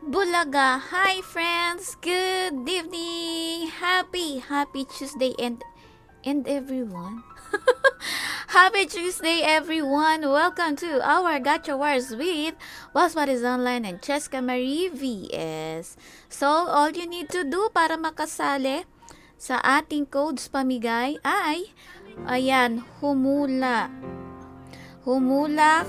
Bulaga! Hi friends! Good evening! Happy Tuesday and everyone. Happy Tuesday everyone! Welcome to our Gacha Wars with Bossbodies Online and Cheska Marie VS. So, all you need to do para makasali sa ating codes pamigay ay, ayan, humula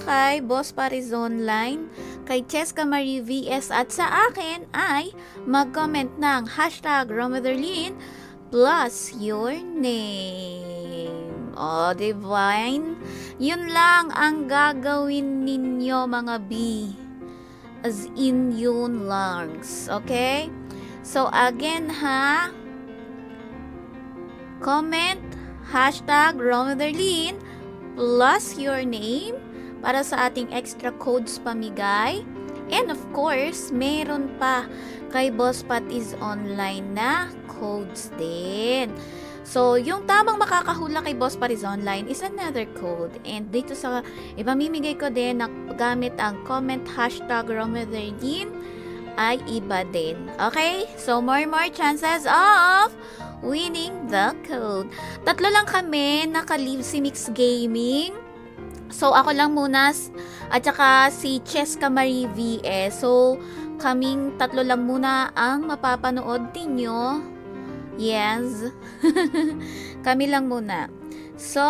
kay Boss Paris Online, kay Cheska Marie VS at sa akin ay mag-comment ng #Rometherlin plus your name. O, divine. Yun lang ang gagawin ninyo mga B. As in yun langs. Okay? So, again ha, comment #Rometherlin plus your name para sa ating extra codes pamigay. And of course, meron pa kay Boss Patis Online na codes din. So, yung tamang makakahula kay Boss Patis Online is another code. And dito sa ipamimigay ko din na gamit ang comment #Rometherlin ay iba din. Okay? So, more chances of winning the code. 3 lang kami naka-leave si Mix Gaming. So, ako lang muna at saka si Cheska Marie VS. So, kaming 3 lang muna ang mapapanood ninyo. Yes. Kami lang muna. So,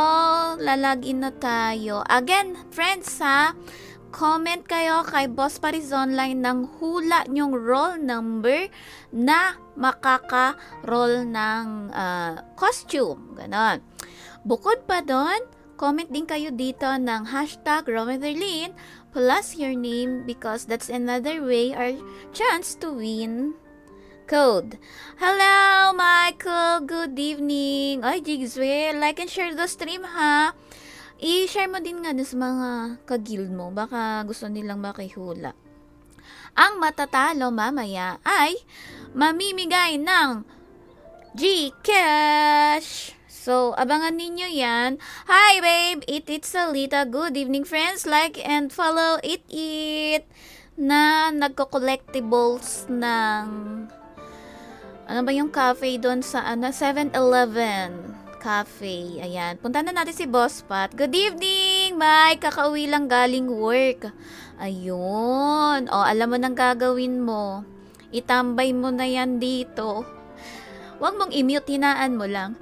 lalagin na tayo. Again, friends ha, comment kayo kay Boss Paris Online ng hula nyong roll number na makaka-roll ng costume. Ganon. Bukod pa doon, comment din kayo dito ng #Rometherlin plus your name because that's another way or chance to win code. Hello, Michael. Good evening. Ay, Jigswell. Like and share the stream, ha? I-share mo din nga sa mga ka-guild mo. Baka gusto nilang makihula. Ang matatalo mamaya ay mamimigay ng Gcash. So, abangan ninyo yan. Hi, babe! It's Alita. Good evening, friends. Like and follow It na nagko-collectibles ng ano ba yung cafe doon sa 7-Eleven cafe. Ayan. Punta na natin si Boss Pat. Good evening, Mike. Kakauwi lang galing work. Ayun. O, alam mo nang gagawin mo. Itambay mo na yan dito. Huwag mong i-mute, hinaan mo lang.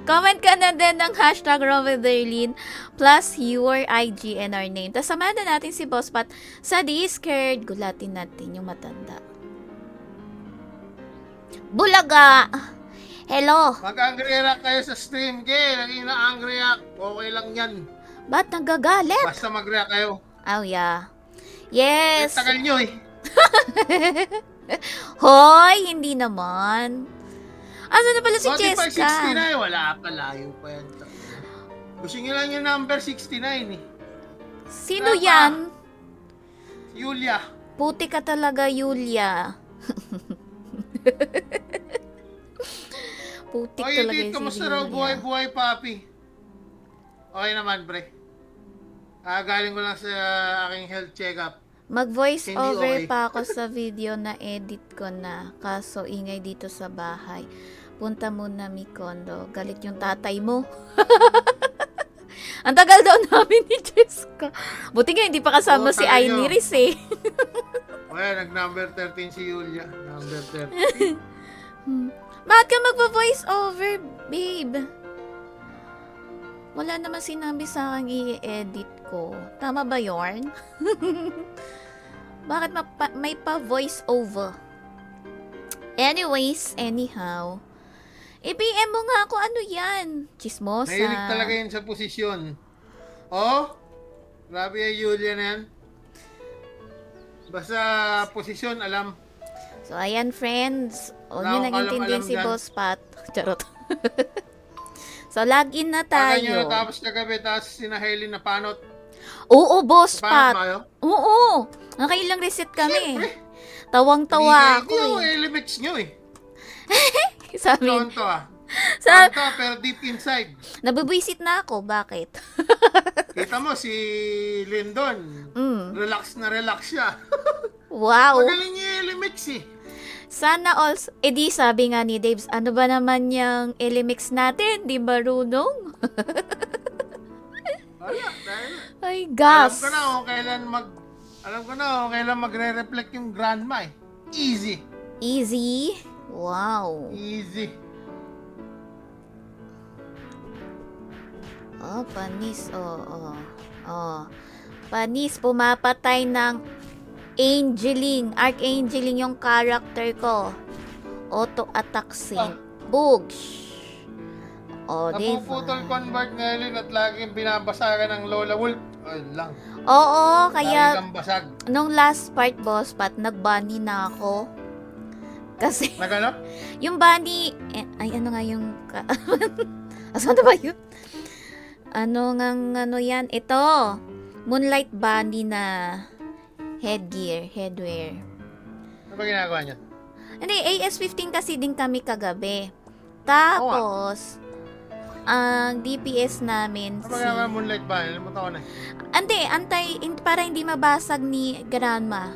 Comment ka na din ng hashtag #RoveDarlene plus your IG and our name. Tapos samahan na natin si Boss Pat sa Discord. Gulatin natin yung matanda. Bulaga! Hello! Mag-angry react kayo sa stream, Jay. Lagi na angry react. Okay lang yan. Ba't nagagalit? Basta mag-react kayo. Oh, yeah. Yes! Tagal nyo eh. Hoy! Hindi naman. Asa na pala si Spotify Jessica? 69. Wala pa. Layo pa yan. Gusto nyo lang yung number 69 eh. Sino Wala pa. yan? Yulia. Puti ka talaga, Yulia. Putik Oye, talaga Dave, yung kamusta si raw Yulia. buhay-buhay, papi? Okay naman, pre. Galing ko lang sa aking health check-up. Mag-voice Hindi over okay. pa ako sa video na edit ko na. Kaso ingay dito sa bahay. Punta muna mi kondo. Galit yung tatay mo. Ang tagal daw namin ni Jessica. Buti nga hindi pa kasama Oo, si tagal nyo. Iniris eh. Well, nag-number 13 si Yulia. Number 13. Bakit ka magpa-voice over, babe? Wala naman sinabi sa akin i-edit ko. Tama ba yorn? Bakit may pa-voice over? Anyways, anyhow. I-PM mo nga ako ano yan. Chismosa. Nahilig talaga yun sa posisyon. Oh, grabe yung Yulia na yan. Basta posisyon, alam. So, ayan friends. Huwag Wala nyo akong nag-intindihan alam si dyan. Boss Pat. Charot. So, login na Kaya nyo tayo. natapos kagabi, tapos sinahailin na panot. Oo, Boss Panot Pat. mayo? Oo. Nakailang reset kami. Siyempre. Tawang-tawa ako Hindi ako eh. elements nyo eh. Sabi, Tonto ah. sa, Tonto pero deep inside. nabubwisit na ako. Bakit? Kita mo si Lyndon. Mm. Relax na relax siya. Wow. Magaling yung elements eh. Sana also, di sabi nga ni Daves, ano ba naman yung Elimix natin? Di marunong? Wala, dahil Ay, gas. alam ko na kung kailan magre-reflect yung grandma eh. Easy. Easy. Wow. Easy. Oh, panis. Oh. Panis, pumapatay ng Archangeling yung character ko. Auto-attack sync. Boogs. Oh, Napuputol diba? convert ngayon at laging binabasagan ng Lola Wolf. Ay lang. Oo, Lagi kaya kang basag. nung last part, Boss Pat, nag-bunny na ako. Kasi, Nagano? yung bunny, ay ano nga yung, asan na ba yun? Ano yan? Ito, Moonlight Bunny na headwear. Ano ba ginagawa niya? Hindi, AS15 kasi din kami kagabi. Tapos, ang DPS namin Ano ba ginagawa ng Moonlight ba? Nalimutan ko na. para hindi mabasag ni Grandma.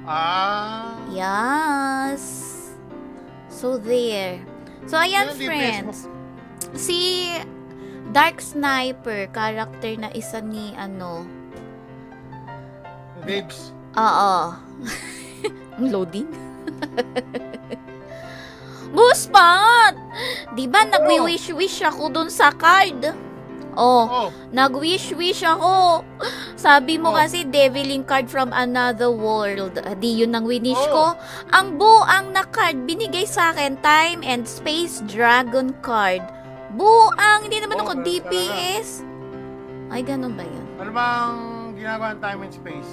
Ah. Yes. So, there. So, ayan, Ano DPS friends. Si Dark Sniper, character na isa ni, Babes. Oo. Ang loading. Boss Pat! Diba nag-wish-wish ako dun sa card? Oh, Oh. nag-wish-wish ako. Sabi mo Oh. kasi Deviling card from another world. Di yun ang winish ko. Oh. Ang buang na card binigay sa akin, Time and Space Dragon card. Buang, hindi naman Oh, ako ganun DPS. Ay, ganun ba yun? Ano bang ginagawa ng time and space?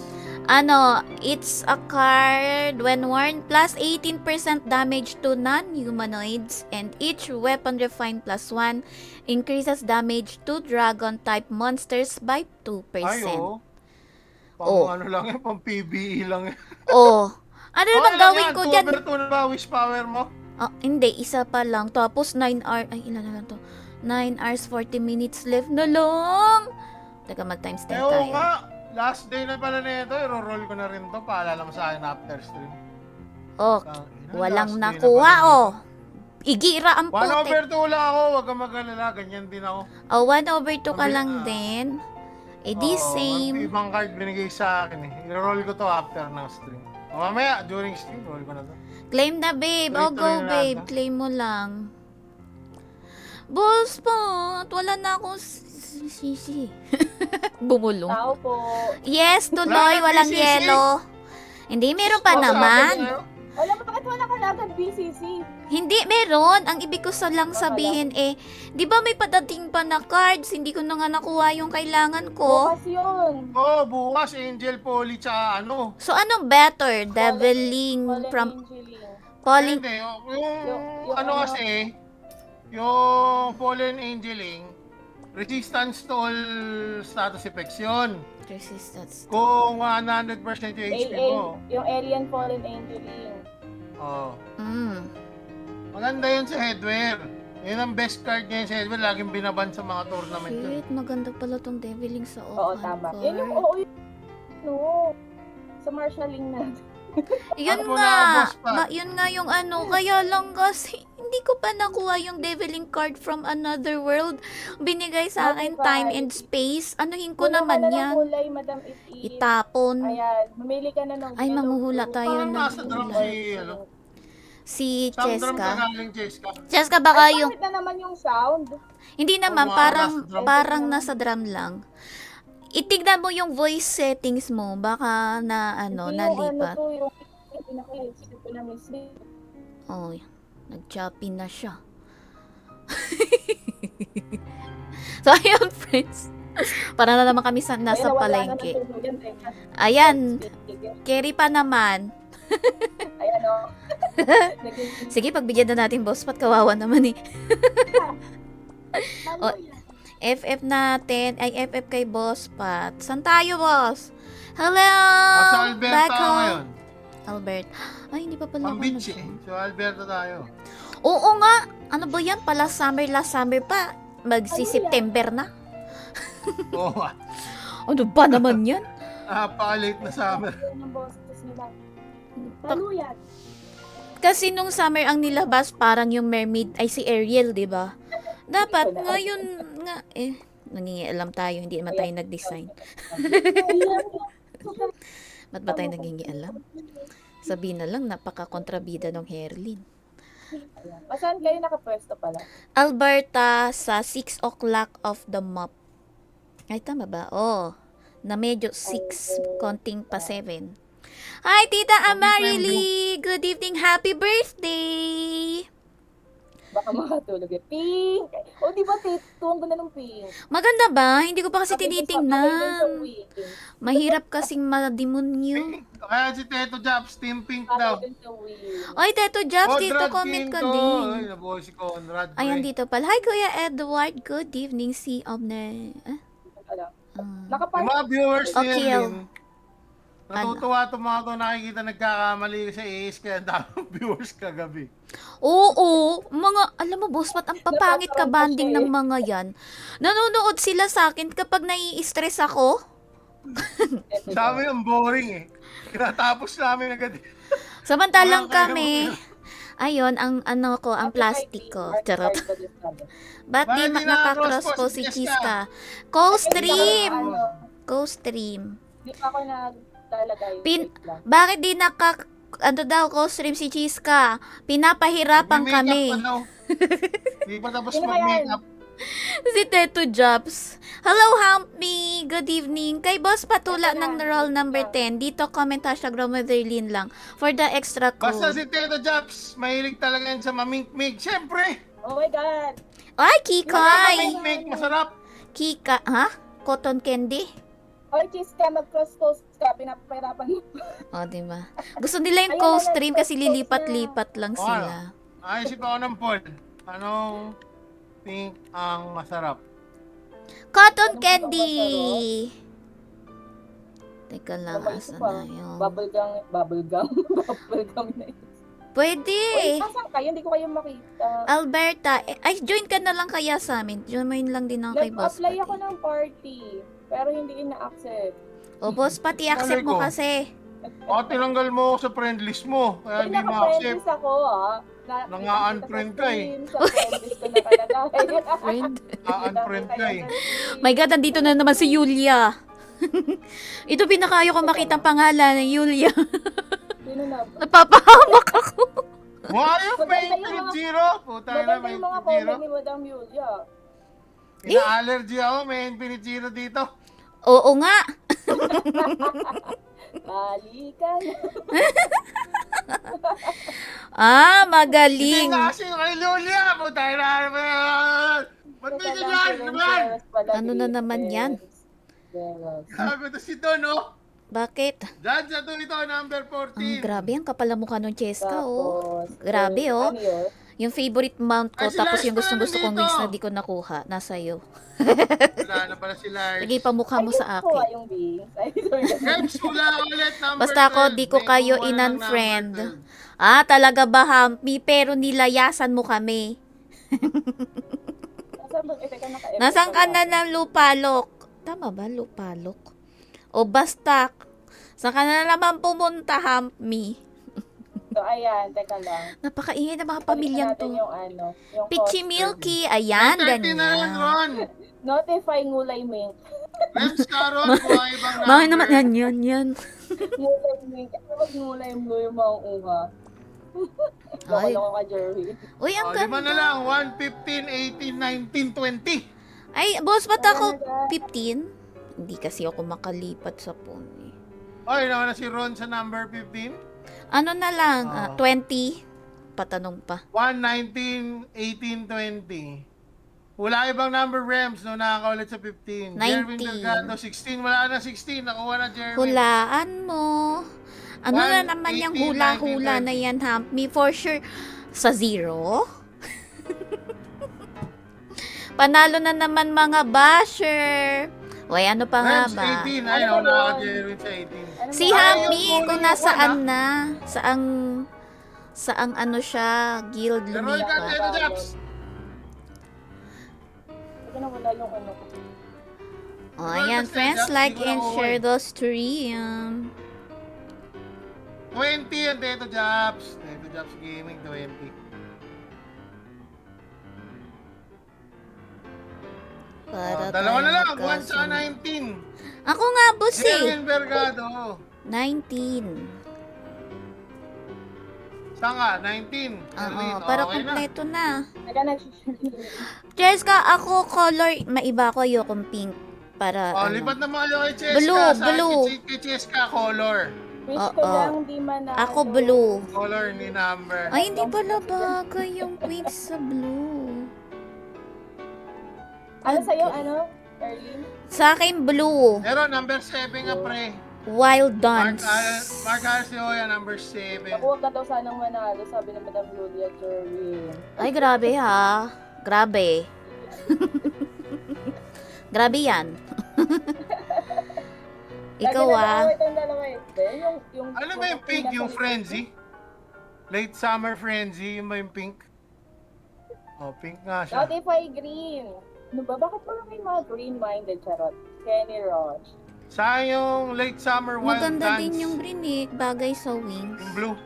It's a card when worn plus 18% damage to non-humanoids and each weapon refined plus 1 increases damage to dragon type monsters by 2%. Ay, oh. Pang Oh. ano lang yan, pang PBE lang yan. Oh. Ano naman Okay lang gawin yan, ko 2 dyan? over 2 na ba wish power mo? Hindi, isa pa lang. Tapos 9 hours, ay ilan na lang to? 9 hours, 40 minutes left na lang. Teka, mag-times 10 Oo tayo. nga, last day na pala nito, i-roll ko na rin to, paalala mo sa akin after stream. Oh, Tangina, walang last day na nakuha, pala oh. Igira ang 1 putik. over 2 lang ako, wag kang mag-alala, ganyan din ako. 1 over 2 ka Sabi- lang din. Eh di Oo, same. ibang card binigay sa akin eh. I-roll ko to after ng stream. Mamaya, during stream, roll ko na to. Claim na, babe. Oh, Tuloy-tuloy go, na babe. natin. Claim mo lang. Boss pot, wala na akong sisi. Bumulong. Tao po. Yes, tuloy. Wala Walang nang BCC. yelo. Hindi, meron pa Sabi naman. niyo, Wala, bakit wala ka na agad BCC? Hindi, meron. Ang ibig ko lang sabihin di ba may padating pa na cards? Hindi ko na nga nakuha yung kailangan ko. Bukas yun. bukas Angel Poly tsaka ano. So, anong better? Deviling Fallen from Angeling. Falling... Hindi, Yung ano ano- kasi, yung Fallen Angeling, resistance to all status effects yun. Resistance. Kung 100% yung HP mo. Yung Alien Fallen Angeling. Oh. Mm. Maganda yun sa headwear. Yun ang best card niya sa headwear. Laging binaban sa mga tournament yun. Shit, maganda pala tong Deviling sa Oo, offhand tama. card. Yan yung, oo, yun. No. Sa marshalling na. Yun Ako nga. na, boss pa. Yun nga yung ano. Kaya lang kasi hindi ko pa nakuha yung Deviling card from another world. Binigay sa akin Okay, time fine. and space. Anuhin ko Kulang naman ka na ng yan. kulay, Madam It. Itapon. Ayan, mamili ka na ng Ay, yellow, manghuhula blue. tayo Parang ng nasa drum kulay. si, ano, Si sound drum ka Cheska. galing, Cheska. Cheska, baka Ay, yung... bakit na naman yung sound? Hindi naman, mga parang nasa drum. parang nasa drum lang. Itignan mo yung voice settings mo, baka na ano, Hindi nalipat. Yung ano to, yung pinaka-headset ko na mismo. Oh, nag-choppy na siya. So, ayun, friends. Para na naman kami nasa palengke. Ayan, carry pa naman. Ayan o. Sige, pagbigyan na natin, boss. Pat kawawa naman eh. Oh, FF natin. Ay, FF kay boss, Pat. Saan tayo, boss? Hello! Sa Alberta Back ako home. ngayon. Albert. Ay, hindi pa pala Pang ako beach eh. nag- So Alberta tayo. Oo nga. Ano ba yan? Last summer pa. Magsi-September na. Oo nga. Ano ba naman yan? Napaka-late na summer. ng boses nila. Ano yan? Kasi nung summer ang nilabas, parang yung mermaid, ay si Ariel, di ba? Dapat Hindi ko na- ngayon nga, nangingialam tayo, hindi naman tayo nag-design. Ba't ba tayo nangingialam? Sabihin na lang, napaka-kontrabida ng Herlin. Saan kayo nakapwesto pala? Alberta sa 6 o'clock of the map. Ay, tama ba? Oh, na medyo 6, konting pa 7. Hi, Tita Amarily! Good evening! Happy birthday! Baka makatulog eh. Pink! O, di ba tuwang ganda ng pink? Maganda ba? Hindi ko pa kasi Sabi ko sa tinitingnan. wing. Mahirap kasing mademonyo. Kaya si Teto Jobs, Team Pink daw. Sabi sa wing. Oy, Teto Jobs, dito Conrad comment ka King to. din. Ay, nabuhay si Conrad. Ayan, pre. dito pala. Hi, Kuya Edward. Good evening. Si Omne. Alam. Yung Nakapark. mga viewers ni Okay, Erlin, natutuwa itong mga ito nakikita nagkakamali sa AS kaya ang daming viewers kagabi. Oo, alam mo, boss, ba't ang papangit ka banding ng mga yan? Nanonood sila sa akin kapag nai-stress ako. Sabi yung boring eh. Tinatapos namin agad. Samantalang Wala kayo kami, ayun, ang ano ko, ang plastic ko. Charot. Ba't di Bakit di nakakross nakakross po po si si Chiska? Co-stream! Ano, Co-stream. di pa ako naglalagay. Pin- Wait lang. Bakit di ano daw, co-stream si Chiska? Pinapahirapan Mag-makeup kami. pa daw. Di pa tapos Sino ba yan? mag-makeup. Si Teto Jobs. Hello, Humpy! Good evening. Kay Boss Patula Ito na. ng roll number 10. Dito, comment hashtag Romatherlin lang for the extra Basta code. si Teto Jobs, mahilig talaga yan sa mamink-mig. Siyempre! Oh my God. Ay, Kikay! Mamink-mig, masarap. Kika, ha? Cotton candy? Oy, cheese ka, mag-cross-post ka, pinapahirapan mo. O, diba? Gusto nila yung Ayun, co-stream ayun, kasi lilipat-lipat lang Oo. sila. Ayosip ako ng poll. Anong pink ang masarap? Cotton Anong candy! Teka lang, Naman asa pa. na yun? Bubblegum. Bubblegum na yun. Pwede. Uy, asan kayo? Hindi ko kayo makita. Alberta, ay, join ka na lang kaya sa amin. Join lang din ako kay Boss Nag-apply Pat. ako ng party, pero hindi ina-accept. O, Boss Pat, i-accept mo Malay ko. kasi. Tinanggal mo ako sa friend list mo. Kaya Uy, hindi ma-accept. naka-friendlist ako, ah. Nanga-unfriend ka eh. Sa friendlist ko nakalagay. Friend. Unfriend ka eh. My God, andito na naman si Yulia. Ito pinakayo ko makita pangalan ng Yulia. Sino na? Napapahamak ako. Wow, yung Maganda may yung mga- infinite zero. Puta na, Maganda may yung mga infinite zero. comment ni Madam Yulia. Ina-allergy ako, may infinite zero dito. Oo nga. Balikan. Magaling. Hindi nga kasi kay Lulia. Puta na. Ba't may ganyan? Naman? Ano na naman yan? Sabi to si Don, oh. Bakit? Judge na to ito, number Ang 14. grabe, ang kapal ang mukha ng Cheska, oh. Tapos, Grabe, oh. Ano yun? Yung favorite mount ko, Ay, si tapos Lars yung gustong-gusto pala kong nandito. wings na di ko nakuha. Nasa iyo. Wala na pala si Lars. Sige, pamukha mo Ay, sa yun po, akin. yung wings. Ay, sorry. Reps, wala ulit, number Basta ako, 12. di ko May kayo kumuha ng in-unfriend. number 12. Talaga ba, Humpy? Pero nilayasan mo kami. Nasaan ba? Teka, naka-effort Nasaan ka pa na ba? ng Lupalok? Tama ba, Lupalok? O basta, saan ka na naman pumunta, Humpy? So, ayan, teka lang. Napakaingay ng mga Balikan pamilyang natin to. yung ano, yung Pichi costume. Milky, ayan, 13 na lang, ganyan. Ron. Notify ngulay mink. Reps ka, Ron. Kuha ibang number. Bakit naman, yan. Ngulay mink. Ano wag ngulay mo yung mga unga? Ay. Loko ka, Jerry. Uy, ang Lima na ganda. lang. 1, 15, 18, 19, 20. Ay, boss, ba't ako Talaga? 15? Hindi kasi ako makalipat sa phone eh. Oy, naman na si Ron sa number 15. Ano na lang, Oo. 20? Patanong pa. 1, 19, 18, 20. Wala ibang number, Rems, no? Nakakaulit sa 15. 19. Jerwin Delgado, 16. Wala na 16. Nakuha na Jerwin. Hulaan mo. Ano na 1, naman yung 18, hula-hula 19, na yan, Humpy? For sure, sa 0? Panalo na naman mga basher. Uy, ano pa nga Rems, ba? 18. Ano Ayun, ba yun? naka-Jerwin sa 18. Ano Si ba? Humpy, yung kung bully nasaan one, na. Saang ano siya, guild Pero ikaw, lumipat. Tito Japs. Ito na wala yung ano. Oh, ayan, friends, like and share the stream. 20 ang Tito Japs. Tito Japs Gaming, 20. Para Dalawa tayo na lang. 1 sa magkasunod. 19. Ako nga, boss eh. Jerwin Delgado. 19. Saan ka? 19. Oo, para kompleto na. Teka, nag-share. Jessica, ako color, maiba ko ayokong pink. Para Oh, ano. lipat na mga kayo kay Cheska. Blue, Sa blue. Kay Cheska, color. Wish ko Oo. lang di manalo. Ako blue. Color ni number. Ay, hindi pala bagay yung wings sa blue. Ano sa'yo, Okay. ano? Erlyn? Sa akin, blue. Pero number 7 nga pre. Wild Mark, Dance. Mark Arceoya, number 7. Ako, huwag ka daw sanang manalo, sabi ni Madam Julia Jerry. Ay, grabe ha. Grabe. Grabe yan. Ikaw ah. Itong dalawa eh. Yung, Ano ba yung pink? Yung Frenzy? Late Summer Frenzy, yung ba yung pink? Oh, pink nga siya. Notify green. Ano ba? Bakit wala may mga green-minded charot? Kenny Roche. Sa yung Late Summer Wild Maganda Dance. din yung green eh. Bagay sa wings. Yung blue.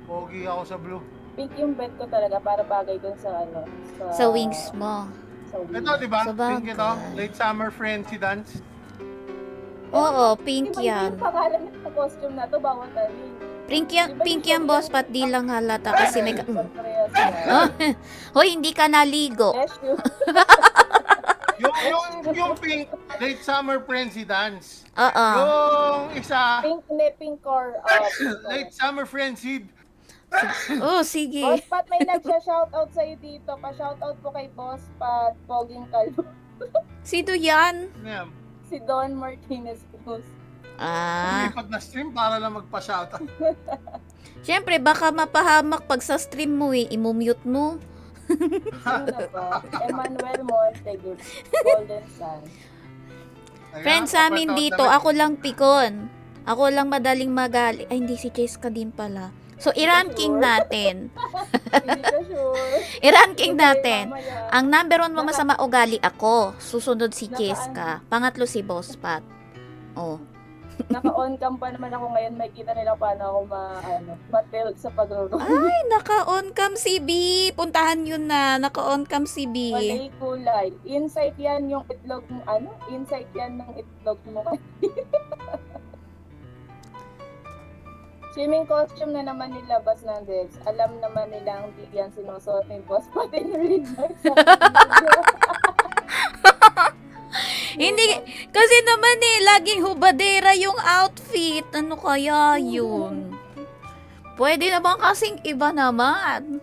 Pogi ako sa blue. Pink yung bet ko talaga para bagay dun sa ano. Sa wings mo. Sa wings. Ito, di ba? Sa Pink ito. bagay. Late Summer Frenzy Dance. Oo, pink Iba yan. yung pangalan ng costume na to, bawat tanin. Pink yan, boss. Pat di lang halata kasi may... Sorpresa na. Oh, hoy, hindi ka naligo. Bless you. Yung pink, Late Summer Frenzy Dance. Oo. Yung isa, Pink ne, pink or Late Summer Frenzy. Oh, sige. Boss Pat, may nagsha-shoutout sa'yo dito. Pa-shoutout po kay Boss Pat, Poging Kalbo. Sino yan? Yan. Si Don Martinez Cruz. Ah. Lipat na stream para lang magpa-shoutout. Siyempre, baka mapahamak pag sa stream mo eh. Imumute mo. Sino na ba? Emmanuel Montague, Golden Sun. Ayan, Friends sa amin papatawad dito, na rin. ako lang pikon. Ako lang madaling magali. Ay, hindi si Cheska din pala. So, i-ranking natin. Hindi ka sure. I-ranking Okay, natin. mamaya. Ang number 1 mo masama ugali ako. Susunod si Cheska. Pangatlo si Boss Pat. Oh. Naka-on cam pa naman ako ngayon. Makita nila paano ako ma-tilt sa pagluluto. Ay, naka-on cam si B. Puntahan yun na. Naka-on cam si B. Walay kulay. Insight yan yung itlog mo. Insight yan ng itlog mo. Swimming costume na naman nilabas ng Debs. Alam naman nilang di yan sinusuot ni Boss pati ni Rinmar sa video. Hindi, kasi naman laging hubadera yung outfit. Ano kaya yun? Pwede naman kasing iba naman.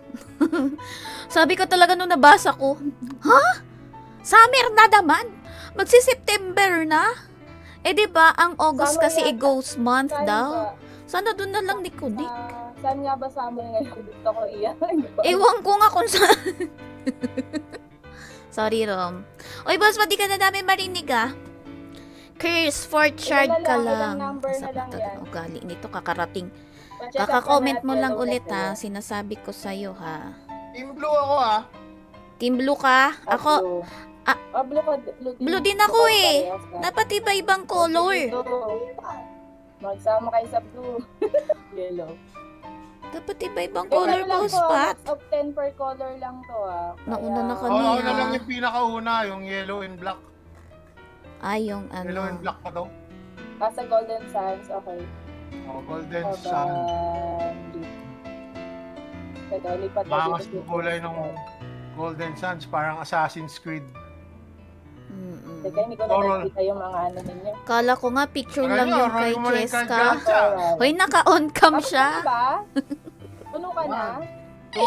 Sabi ko talaga nung nabasa ko, ha? Summer na naman? Magsi-September na? Eh di ba ang August Summer kasi yata. ghost month Saan daw. ba? Sana doon na lang ni Kudik. Saan nga ba summer ngayon? Gusto ko iyan. Ewan ko nga kung saan. Sorry, Rom. Oy, boss, pati ka na namin marinig ah. Curse, fourth shard Ilan na ka lang, lang. ilang number na Masama lang talaga yan. ugali nito, kakarating. Pa-check up Kaka-comment ka mo na at lang yellow ulit na ha. sila. Sinasabi ko sa'yo ha. Team Blue ako ah. Team Blue ka? At Ako, blue. ah, Blue ka. blue din ako eh. Dapat iba-ibang color. Magsama kayo sa blue. Yellow. Dapat iba-ibang color, boss Pat. Of 10 per color lang to Nauna na Oo, kami ako na ah. lang yung pinakauna, yung yellow and black. Ay, yung Yellow and ano. black pa to. Sa Golden Sands, okay. Oh, golden sun. Teka, lipat na Maangas dito. yung kulay ng Golden Suns, parang Assassin's Creed. Mm-mm. Teka, hindi ko na Coral. nakita yung mga ano ninyo. Kala ko nga picture Ano lang yun? yung kay Roy mo na yung Cheska. kagasa. Hoy, naka-on cam Tapos siya. ka na ba? Puno ka na? 2,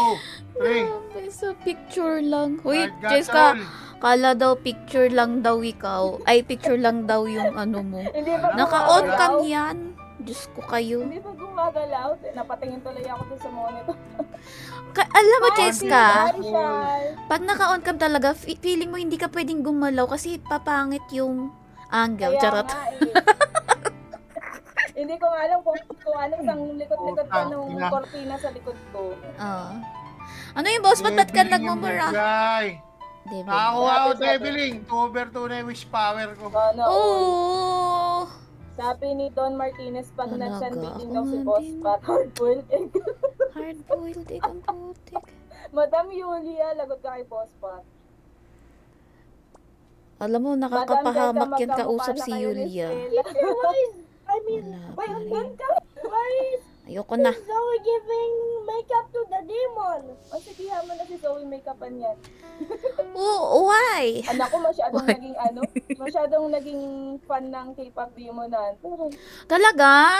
3. Grabe, sa picture lang. Hoy, Alright, got Cheska, all. kala daw picture lang daw ikaw. Ay, picture lang daw yung ano mo. Hindi ba Naka-on gumagalaw? cam yan. Diyos ko kayo. Hindi ba gumagalaw? Napatingin tuloy ako dun sa monitor. Alam mo, Hi, Cheska, Marshall. pag naka-on cam talaga, feeling mo hindi ka pwedeng gumalaw kasi papangit yung angle. Kaya Charot. nga eh. Hindi ko nga alam kung ano isang likod-likod pa nung Putang ina. kortina sa likod ko. Ah. Ano yung boss? Ba't ka nagmumura? Guy. Devil. Nakakuha ako Sabi- Deviling. 2/2 na yung wish power ko. Sana all. Oh! Sabi ni Don Martinez, pag Talaga, nag-sunbathing ako daw si nga Boss din. Pat, hard-boiled egg. Hard-boiled egg ang putik. Madam Yulia, lagot ka kay Boss Pat. Alam mo, Madam nakakapahamak Tessa, yan kausap magkamukha si na kayo ni Yulia. Stella. I mean, Wala wait, pa rin. doon ka? Why is Ayoko na. Zoe giving makeup to the demon? O sige, mo na si Zoe makeupan yan. Oh, why? Anak ko masyadong Why? naging masyadong naging fan ng K-pop demon na. Pero Talaga?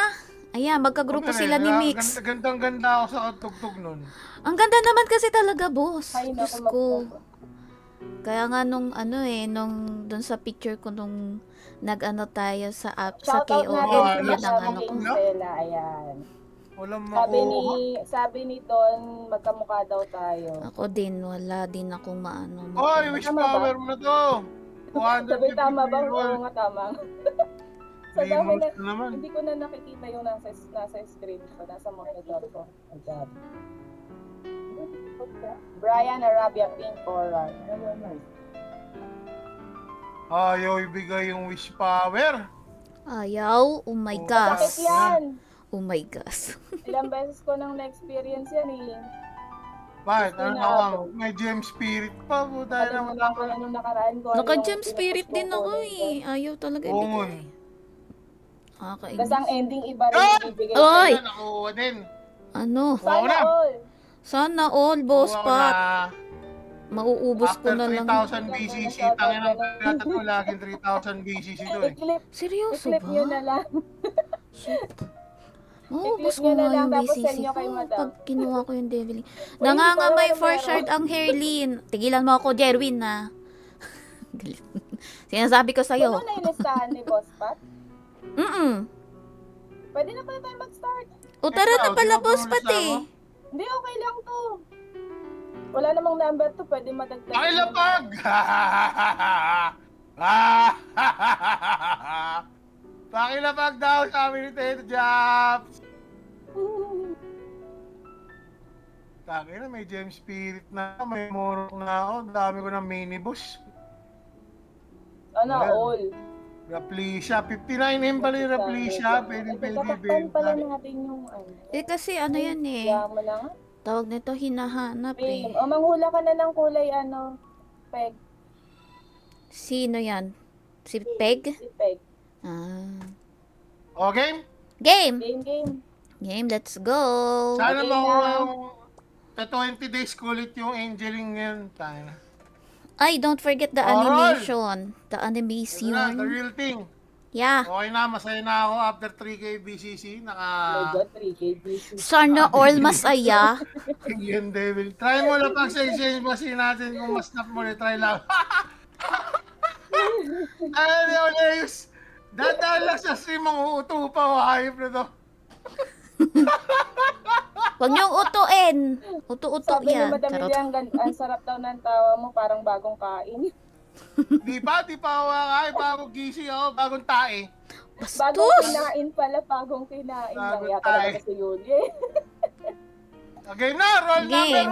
Ayan, magkagrupo sila ni Mix. Gandang-ganda ako sa tugtog nun. Ang ganda naman kasi talaga, boss. hay na Diyos ako ko. mag- Kaya nga nung dun sa picture ko nung nag-ano tayo sa app, sa Shout out KOL, natin Oh, si yun ang Madam ano ko. Jane Stella, ayan. Walang Sabi ni Don, magkamukha daw tayo. Ako din, wala din akong maano. Hoy, wish Tama ba? power mo na to. 250 Sabi tama ba? viewers. Oo nga, tama. Sa Three dami na, months na naman. hindi ko na nakikita yung nasa screen ko, nasa monitor ko. Oh, God. Brian Arabia Pink Coral. Ayaw ibigay yung wish power. Ayaw? Oh my Oh. Bakit gosh. yan? Oh my gosh. Ilang beses ko nang na-experience yan eh. Bakit? Gusto Ano na ako? ako. May gem spirit pa po dahil naman Nakalimutan ako. ko na nung nakaraan ko. ano Naka-gem yung spirit pinupost din ko ako kulay ko. eh. Ayaw talaga Oo, ibigay. Tapos ang Nakakainis. ending iba rin Ah! yung ibigay. Oy! Ayan, nakuha din. Ano? Kuha ko Sana na. all. Sana all, boss Kuha ko Pat. na. Mauubos ko After na lang. 3,000 BCC, tangin ang kagatan ko laging 3,000 BCC to eh. Seryoso I-clip nyo ba? na lang. Mauubos I-clip ko nyo na nga lang, yung tapos BCC send nyo kay ko madam. pag kinuha ko yung Deviling. Uy, Nangangamay parang for meron. shard ang Hairlin. Tigilan mo ako, Jerwin na. Galit. Sinasabi ko sa'yo. Puno na yung listahan ni Boss Pat. Pwede na pala tayo mag-start. O tara na Ikaw, pala, di ba boss puno Pat sa eh. mo? Hindi, okay lang to. Wala namang number to, pwede madagdag. Pakilapag! Pakilapag daw sabi ni Tito Japs. Taki na, may gem spirit na, may morok na ako. Ang dami ko ng minibus. Ano, Ayan. all. Raplicia, 59M pala yung Raplicia. Pwede Tatakpan pala benta. natin yung ano. Kasi ano yan eh. Kaya mo lang. Tawag nito hinahanap eh. O, manghula ka na ng kulay, ano, peg. Sino yan? Si Peg? Si peg. Ah. Okay? Game! Game. Game, let's go! Sana Okay makuha na. yung 20 days kulit yung Angeling ngayon. Tayo na. Ay, don't forget the Oral! animation. The Ito na, the animation. real thing. Yeah. Okay na, masaya na ako after 3K BCC. My Naka... God, 3K BC. Sana all masaya. Yung devil. Try mo lang pag sa exchange machine natin kung mas snap mo try lang. Ay, Leoneus. Dadaan lang sa stream ang uuto pa o hayop na to. Huwag niyong utuin. Uto-uto Sabi ni yan. Madam Charot. Lilian, ang sarap daw ng tawa mo, parang bagong kain. Di pa ako kakain, bagong gising ako, bagong tae. Bagong Bastos! kinain pala, bagong kinain. Bagong Nangya tayo. talaga si Yuli. Okay na, roll number Game.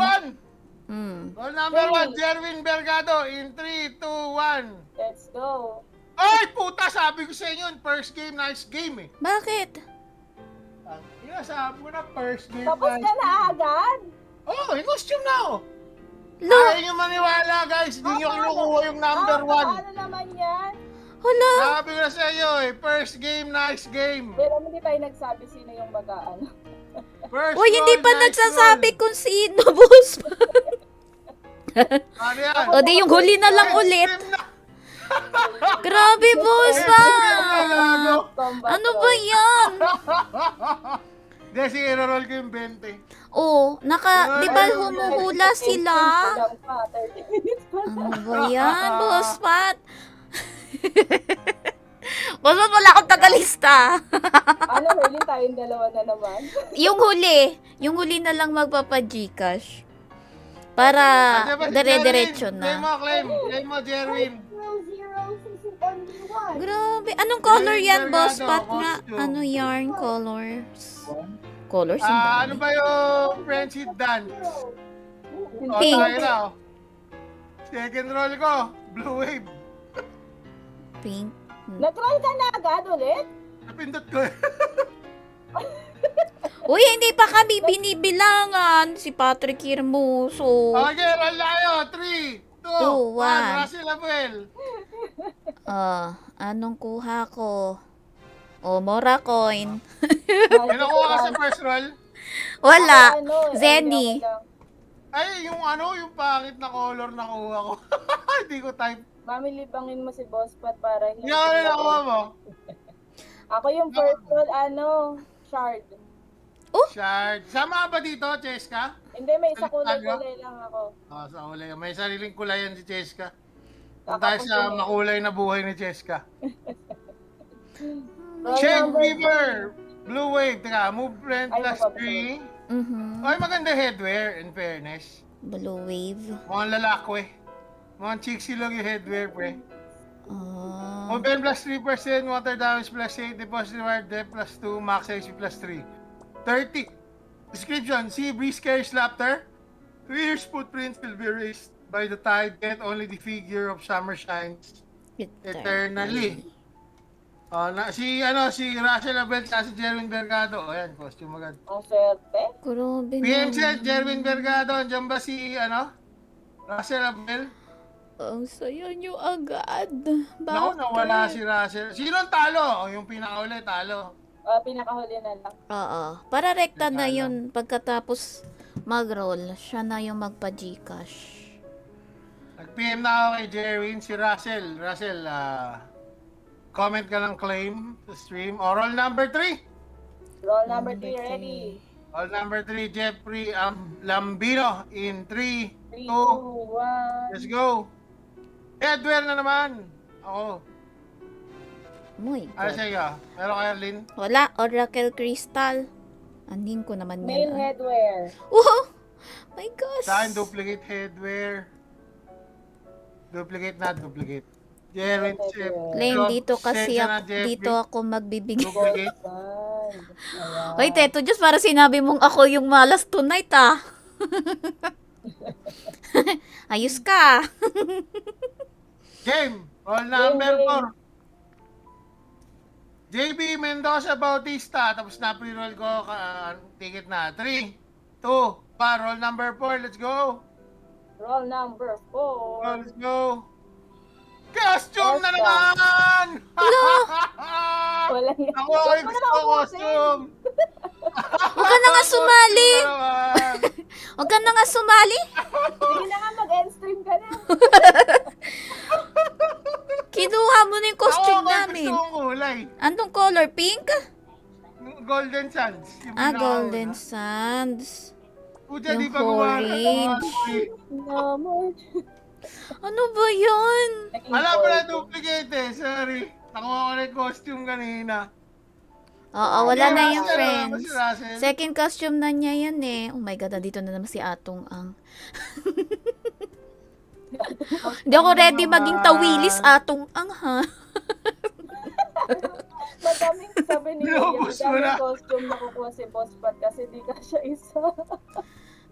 1. Hmm. Roll number Game. 1, Jerwin Bergado in 3, 2, 1. Let's go. Ay, puta, sabi ko sa inyo, first game, nice game eh. Bakit? Yeah, sabi ko na, first game, Tapos nice ka na agad? Oh, may costume na ako. Lo! Ayaw nyo maniwala, guys. Hindi nyo kinukuha yung number 1. Ano naman yan? Hala! Sabi ko na sa inyo eh, first game, nice game. Pero hindi tayo nagsabi sino yung bagaan. First Uy, hindi roll, pa nice nagsasabi roll. kung sino, boss. Ano yan? O, di yung huli na lang First ulit. game na. Grabe, boss, First pa! game na gago. Combat Ano roll. ba yan? Hindi, sige, roll ko yung 20. Oh, di ba humuhula sila? Kulang pa, 30 minutes pa. Ano ba yan, boss Pat? Boss Pat, wala akong tagalista. Ano, huli tayong dalawa na naman. Yung huli na lang magpapa-Gcash. Para Ano ba si dire-diretso Jerwin? Claim mo, na. claim mo, Jerwin. 0, 0, 6, only 1. Anong color Jerwin yan, boss Delgado, Pat nga? costume. Ano yarn colors? Colors ang Ano dami. ba yung friendship dance? O, Pink. tayo na, oh. Second roll ko, blue wave. Pink. Nag-roll ka na agad ulit? Napindot ko eh. Uy, hindi pa kami binibilangan. Si Patrick Hermoso. Okay, roll na kayo. 3, 2, 1. Russell Abel. Anong kuha ko? Mora coin. May nakuha ka sa first roll? Wala. Ano, Zenny. okay lang. Ay, yung pangit na color na kuha ko. Hindi ko type. Mami, libangin mo si Boss Pat para hindi. Yung ano nakuha mo? Ako yung first roll, shard. Shard. Sama ka ba dito, Cheska? Hindi, may isa Ano? kulay-kulay lang ako. Sa kulay. May sariling kulay yan si Cheska. Kung Kakapos tayo sa yun eh. makulay na buhay ni Cheska. Roll Shade number Weaver. Blue Wave. Teka, movement Ay, plus mapapanood. 3. Ay, maganda headwear, in fairness. Blue wave. Mukhang lalaki eh. Mukhang cheeksy lang yung headwear, pre. Ah. Movement plus 3%, water damage plus 8, deposit required depth plus 2, max HP plus 3. 30. Description, sea breeze carries laughter. 2 years footprints will be erased by the tide, yet only the figure of summer shines eternally. Si Russell Abel at si Jerwin Bergado. Ayan, costume agad. Ang swerte. Grabe PM naman. set, Jerwin Bergado. Andiyan ba si, Russell Abel? Ang saya nyo agad. Naku, Bakit? nawala si Russell. Sino ang talo? Yung pinakauli, talo. Pinakahuli na lang. Oo. Para rekta na Teka lang. yun pagkatapos mag-roll. Siya na yung magpa-Gcash. Nag-PM na ako kay Jerwin, si Russell. Russell, comment ka lang claim sa stream. Oral number 3. Roll number 3 Number ready. Oral number 3, Jeffrey Lambino in 3, 3, 2, 2, 1. let's go. Headwear na naman. Ako. My Ano God. sa iyo? Meron kayo, Lynn? Wala. Oracle Crystal. Andin ko naman Main yan. headwear. Wow! My gosh. Sa akin, duplicate headwear. Duplicate na, duplicate. Jerwin Chef. Claim dito kasi Sensya na, ako, Jeffrey. dito ako magbibigay. Duplicate. Ayan. Hoy, Teto Diyos, para sinabi mong ako yung malas tonight, ah. Ayos ka. Game. Roll number Game. 4. JB Mendoza Bautista. Tapos na pre-roll ko. Ticket na. 3, 2, 1. Roll number 4. Let's go. Roll number 4. Let's go. Costume na Costume. naman! Wala yan. Ako ay Huwag mo gusto naman ko ubusin. costume. Huwag ka na nga sumali. Costume na naman. Huwag ka na nga sumali. Sige na nga, mag-end stream ka na. Kinuha mo na yung costume Ako, namin. gusto kong kulay. Anong color? Pink? Golden Sands. Yung Ah, pinakauna. Golden Sands. Pucha, Yung di pa gumawa ng orange. Naman. Ano ba yan? Wala pala duplicate eh. Sorry. Nakuha ko na yung costume kanina. Oo, wala na Russell, yung wala friends. ba si Russell? Second costume na niya yan eh. Oh my God, nandito na naman si Atong Ang. Hindi ako ready maging tawilis, Atong Ang, ha? Madaming sabi ni Kuya, Naubos mo na. madaming costume na kukuha si Boss Pat kasi di ka siya isa.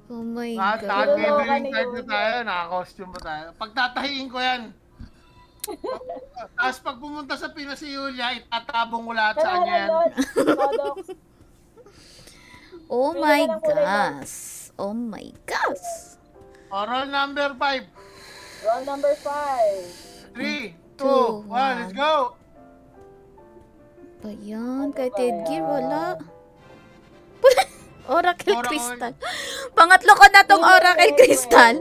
Oh my At God. gathering card na tayo. Naka-costume pa tayo. Pagtatahiin ko yan. Tapos pag pumunta sa Pinas si Yulia, itatabong ko lahat sa kanya yan. Rodox. Oh Pili my ka ng kulay mo. gosh. Oh my gosh. Roll number 5. Roll number 5. 3, 2, Two, 1, let's go! Ba yan? Kay ba Ted yan? Gear, wala. Oracle Oracle. Crystal. Pangatlo ko na tong Oracle Headwear. Crystal.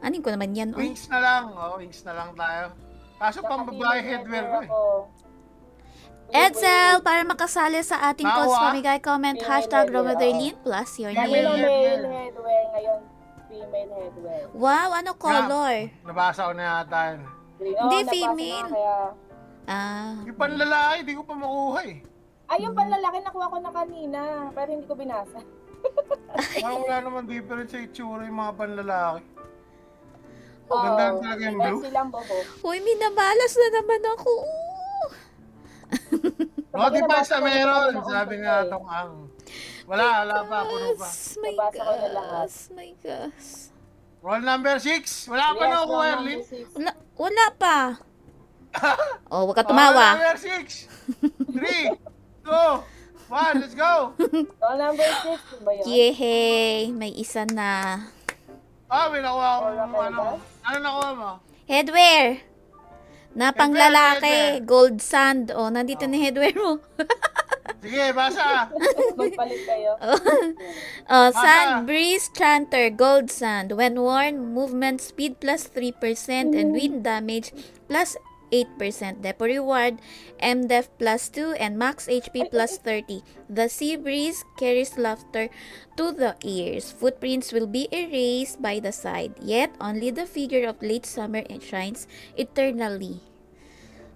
Anin ko naman yan, oy. Wings na lang. Oh, wings na lang tayo. Kaso pang babae headwear ko eh. Edsel, para makasali sa ating Nawa. codes pamigay, comment Female hashtag headwear, Romaderlin plus your Sabi Female ng name. headwear. male headwear ngayon, female headwear. Wow, ano color? Nabasa ko na yata yun. Hindi, nabasa female. na kaya... Ah, Yung panlalaki, di ko pa makuha eh. Ay, yung panlalaki nakuha ko na kanina, pero hindi ko binasa. Parang wala naman difference sa itsura yung mga panlalaki. Oo. Ganda rin talaga yung blue. Silang buhok. uy, minamalas na naman ako. Notify sa nabasa ko na meron, kanina sabi kung nga ano eh. itong ang. Wala pa, puno pa. Yes, my Nabasa ko na lahat. gosh, my gosh. Roll number 6. Wala pa Yes, na ako, roll Erlin. number 6. Wala pa. Oh, wag ka Roll tumawa. number 6. 3, 2, 1, let's go! Roll number 6, ba yun? Yehey, may isa na. Ah, may nakuha akong Oracle ano. ba? Ano nakuha mo? Headwear. Na Headwear, panglalaki, headwear. gold sand. Oh, nandito na headwear mo. Sige, basa. Magpalit kayo. Oh, Basa. sand breeze chanter, gold sand. When worn, movement speed plus 3% and wind damage plus 8%. Depo reward, MDef plus 2 and max HP plus 30. The sea breeze carries laughter to the ears. Footprints will be erased by the side. Yet, only the figure of late summer shines eternally.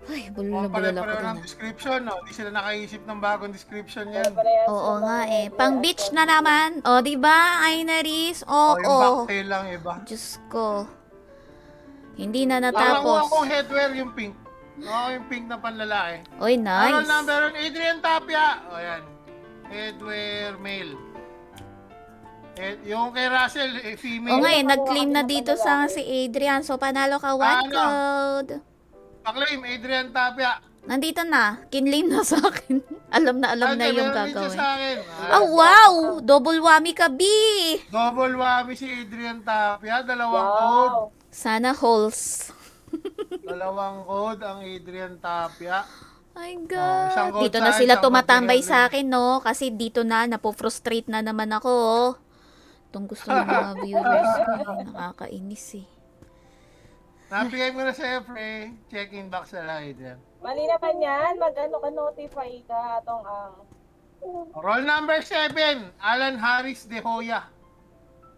Ay, bulol na bulol ako Pare-pareho dun, ng ah. description, no? Di sila nakaisip ng bagong description yan. Parehas Oo naman nga eh. headwear Pang at beach costume. na naman. O, di ba? Ay, Naris. Oo. Yung backtail lang iba. Diyos ko. Hindi na Nakuha natapos. akong headwear yung pink. Nakuha yung pink na panlalaki. Oy, Ano nice. number on Adrian Tapia? O yan. Headwear male. Yung kay Russell, female. O nga eh, Nakuha nag-claim kami na ng dito sa panlalaki. si Adrian. So, panalo ka one Ano? code. Pa-claim, Adrian Tapia. Nandito na. Kinlaim na sa akin. alam na Ate, yung meron din siya gagawin. sa akin. Oh, wow! Double whammy ka, B! Double whammy si Adrian Tapia. Dalawang code. Wow. Sana holes. Dalawang code ang Adrian Tapia. My isang God. code Dito sa na akin, sila isang tumatambay code kay sa akin, no? Kasi dito na, napofrustrate na naman ako, oh. Itong gusto ng mga viewers ko. Nakakainis, eh. Napigay mo na sa'yo, pre. Check-in box na lang, Adrian. Mali naman yan. Mag-ano ka, notify ka. Atong ang... Roll number 7, Alan Harris de Hoya.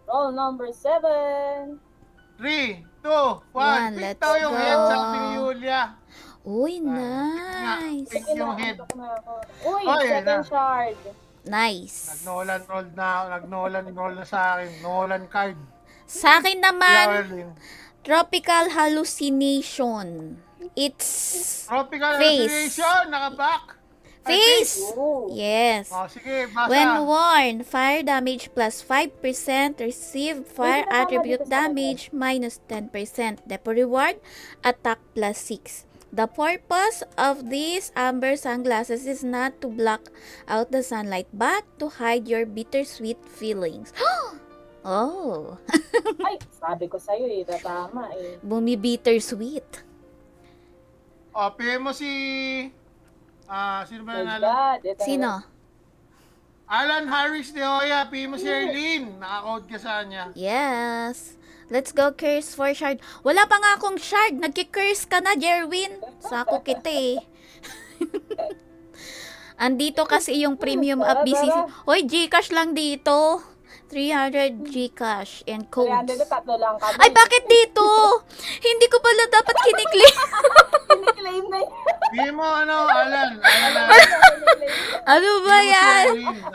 Roll number 7. 3, 2, 1. Let's Pick daw yung go. head, sabi ni Julia. Uy, nice. Pick yung head. Uy, Oh, yun second na. shard. Nice. Nag-Nolan roll na sa akin. Nolan card. Sa akin naman, Yarlin. Tropical hallucination. It's Tropical Face. hallucination, naka-back. Ay, face. Oh. Yes. Oh, sige, basa. When worn, fire damage plus 5%, receive fire Pwede na attribute tama dito sa damage minus 10%, depot reward, attack plus 6. The purpose of these amber sunglasses is not to block out the sunlight, but to hide your bittersweet feelings. Oh, Ay, sabi ko sa'yo eh, tama eh. bumi-bittersweet. Oh, PM mo si... sino ba My yung Alan? God. Ito Sino? Alan Harris de Hoya, PM mo si Erlene. Naka-code ka sa kanya. Yes. Let's go curse for shard. Wala pa nga akong shard. Nagki-curse ka na, Jerwin. Sako kita eh. Andito kasi yung premium up BCC. Hoy, Gcash lang dito. 300 Gcash and codes. 300 na tatlo lang kami. Ay, bakit dito? Hindi ko pala dapat kiniklik. Kiniklaim na yun. PM mo, Alan. Ano ba yan?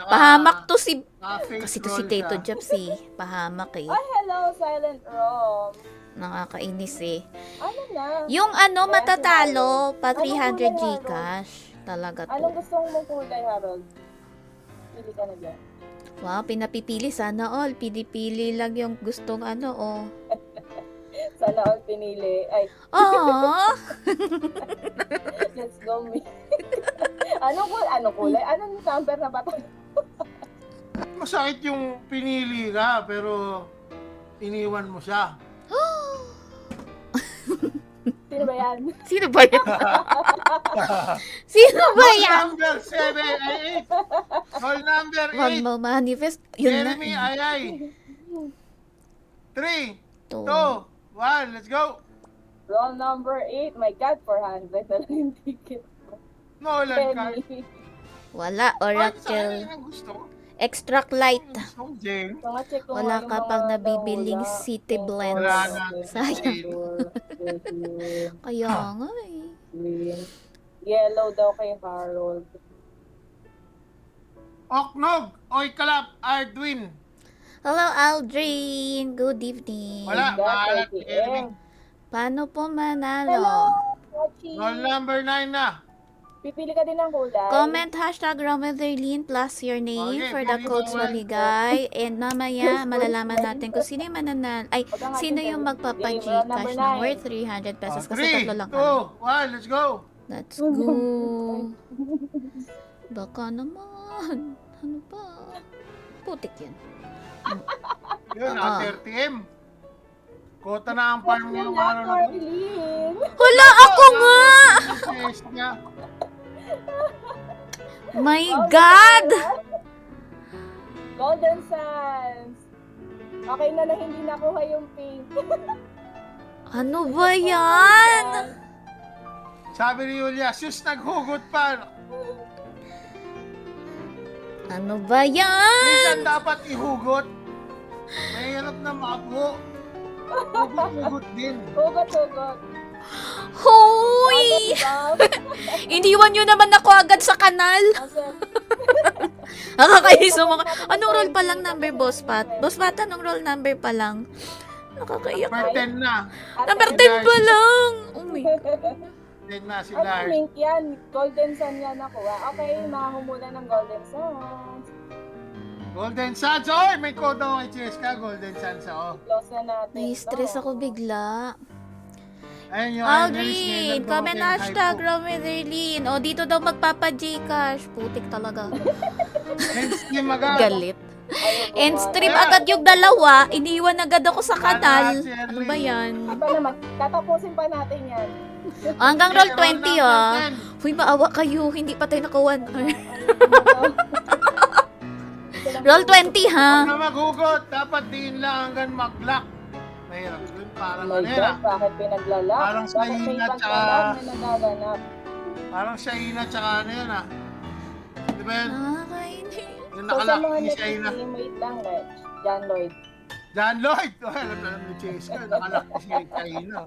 Pahamak to si... Naka-face Kasi to si roll Teto siya. Jeps eh. Pahamak eh. Ay, hello, Silent Rom. Nakakainis eh. Ano na? Yung ano, Ayan, matatalo, pa Anong 300 kulay, Harold? Gcash. Talaga Anong to. gusto mong kulay, Harold? Pili ka na dyan. Wow, pinapipili sana all. Pinipili lang yung gustong ano, oh. Sana all pinili. Ay, Oh, let's go, me. Anong kulay? Anong number na ba tayo? Masakit yung pinili ka, pero iniwan mo siya. Sino ba yan? sino ba yan? Sino ba Call yan? number 788. Call number Wag 8. mo manifest. Yun na. Jeremy Ayay. 3, To. 2, 1, let's go. Roll number 8. My God, 400 na lang yung ticket. Nolan card. Penny. Wala, Bakit sa akin Oracle. ang gusto ko? Extract light. Gusto ko, Jane. Mga check ko Wala nga yung ka mga pang nabibiling nawala. city blends. Wala na. Sayang. Kaya nga eh. Green. Yellow daw kay Harold. Oknog, Oy Kalap, Ardwin. Hello, Aldrin. Good evening. Wala, maalat. KTM. Paano po Hello, manalo? Mochi. Call number 9 na. Pipili ka din ng kulay. Comment hashtag Rometherlin plus your name Okay, for the pili codes mo. maligay. And mamaya, malalaman natin kung sino yung mananal. Ay, sino yung magpapa-Gcash na worth 300 pesos. Kasi 3, tatlo lang 2, kami. 1, let's go. Let's go. Baka naman. Ano ba? Putik yan. Yun, Ah. 30M. Kota na ang farm ngayong araw na to. Arlene. Hala, ako nga! Yes, niya. My God! Golden Sands. Okay na hindi nakuha yung pink. Ano ba yan? Sabi ni Julia, sus naghugot pa. Ano ba yan? Minsan dapat ihugot. Mahirap na makapo. Hugot-hugot din. Hugot. Hoy! Iniwan nyo naman ako agad sa kanal. Nakakainis yung mga... Anong roll pa lang number, Boss Pat? Boss Pat, anong roll number pa lang? Nakakaiyak. Number 10 na. Number 10 pa lang! Oh my God. 10 na si Ano Lars. pink yan? Golden Sun yan nakuha. Okay, makahumula ng Golden Sun. Golden Suns. Oy, may code ako kay Cheska. Golden Suns ako. Close na natin. Nai-stress to. ako bigla. Ayun yung Aldrin, comment hashtag Rometherlin. O, dito daw magpapa-Gcash. Putik talaga. And Steam agad. Galit. Ayun, And buwan. stream agad yung dalawa. Iniwan agad ako sa kanal. Ano ba yan? Aba naman, tatapusin pa natin yan. Hanggang roll 20 ah. 10. Uy, maawa kayo. Hindi pa tayo naka 1 hour. Roll 20 ha. Huwag na maghugot. Dapat diin lang hanggang mag-lock. Mahirap yun. Parang Oh my ano yan God, bakit pinaglalak? Parang sa Bakit may ina, paglalak tsaka- na nagaganap? Parang Shaina tsaka ano yun Di ba yun? Nakakainis. Yung So sa nakalock mga ni Shaina. nag-teammate lang, Reg, John Lloyd. John Lloyd! Oh, alam na ni Cheska. Nakalock ni Shaina.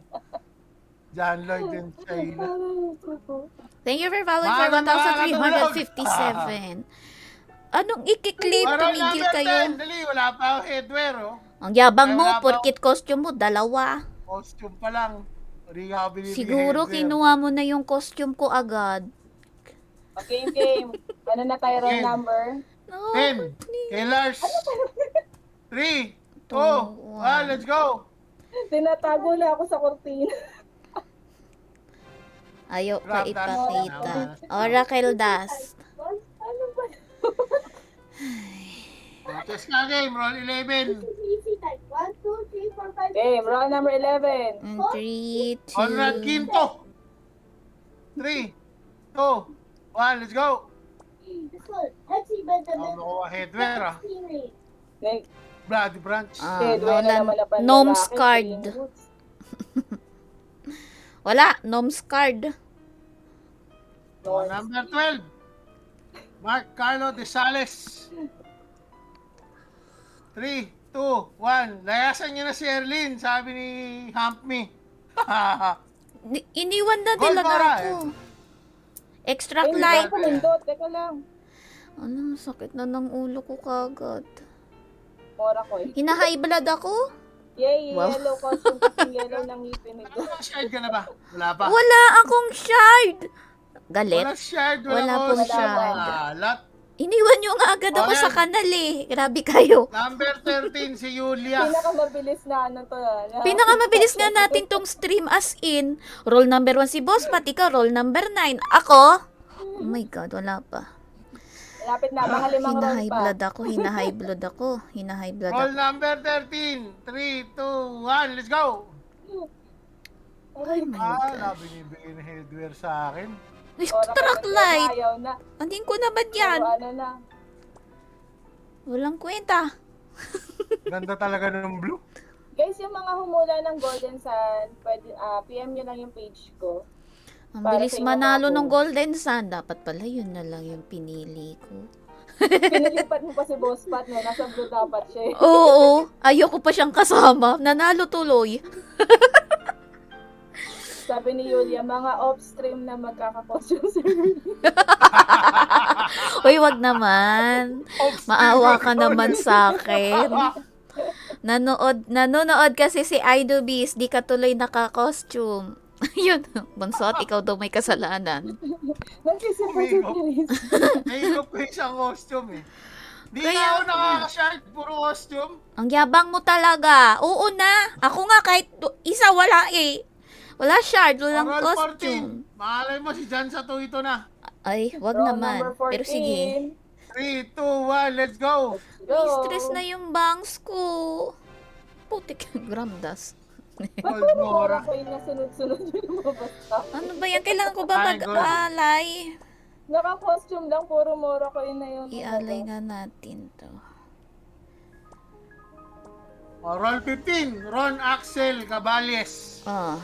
John Lloyd and Shaina. Thank you for following for 1,357. Anong ikiklik? Parang Tumigil number kayo. 10. Dali, wala pa ako headwear, oh. Ang yabang Ay, mo, wala pa porkit costume mo, dalawa. Costume pa lang. Hindi ka binibigay Siguro headwear. kinuha mo na yung costume ko agad. Okay, game. Ano na tayo roll Game. number? No, 10. Kay Lars. 3, 2, 1, let's go. Tinatago na ako sa kortina. Ayaw pa Grab that. ipakita. Tama. Oracle Dust. Ano ba? Chess ka game. Roll 11. Game, roll number 11. 3, 2, Conrad Quinto. 3, 2, 1, let's go. Makuha headwear ah. Next. Bloody Branch. Headwear na naman na panlalaki. Gnome's card. Green boots. Wala, Gnome's card. Number 12. Mark Carlo de Sales. 3, 2, 1. Layasan niyo na si Erlin, sabi ni Hump Me. Iniwan na Gold nila na para, ako. Extract Hindi light. ko pumindot. Teka lang. Ano, sakit na ng ulo ko kagad. Mora ko eh. Hina-high blood ako? Yay, Wow. yellow costume kasi yellow ng ngipin nito. Shard ka na ba? Wala pa. Wala akong shard. Galit. Wala shard. Wala pong costume. shard. Lot. Iniwan nyo nga agad ako Ayan. sa kanal eh. Grabe kayo. Number 13 si Julia. Pinakamabilis na ano to. Pinakamabilis nga natin tong stream as in. Roll number 1 si Boss Pat, ikaw roll number 9. Ako? Oh my God, wala pa. Lapit na, mga limang roll Hina-high pa. blood ako, hina-high blood ako, hina-high blood Roll ako. number 13. 3, 2, 1. Let's go. Oh my Ah, God. binibigay na headwear sa akin. Extract light. Ayaw na. Andin ko naman yan. Pero ano na. Walang kwenta. Ganda talaga ng blue. Guys, yung mga humula ng Golden Sun, pwede, PM nyo lang yung page ko. Ang Para bilis sa inyo manalo ako. ng Golden Sun. Dapat pala yun na lang yung pinili ko. Pinilipat mo pa si Boss Pat, no? Nasa blue dapat siya eh. Oo, ayoko pa siyang kasama. Nanalo tuloy. Sabi ni Yulia, mga off-stream na magkaka-costume Uy, wag naman. Maawa ka naman sa akin. Nanonood kasi si Idobis, di ka tuloy naka-costume. Yun, Bonsot, ikaw daw may kasalanan. Nagsisipag si Chris. Nahihirap ko isang costume eh. Di Kaya- na ako nakaka-shard. Puro costume. Ang yabang mo talaga. Oo na. Ako nga kahit isa wala eh. Wala shard, walang Roll costume. 14. Mahalay mo si Jan sa ito na. Ay, wag Roll naman. number 14. Pero sige. 3, 2, 1. Let's go. Go. May stress na yung bangs ko. Putik, gramdas. Gold Mora Mora. ko yung nasunod-sunod yung lumabas ka. Ano ba yan? Kailangan ko ba Ay, gold. mag-alay? Naka-costume lang, puro mora ko yun na yun. I-alay nga natin to. Roll 15. Ron Axel Cabales. Oh,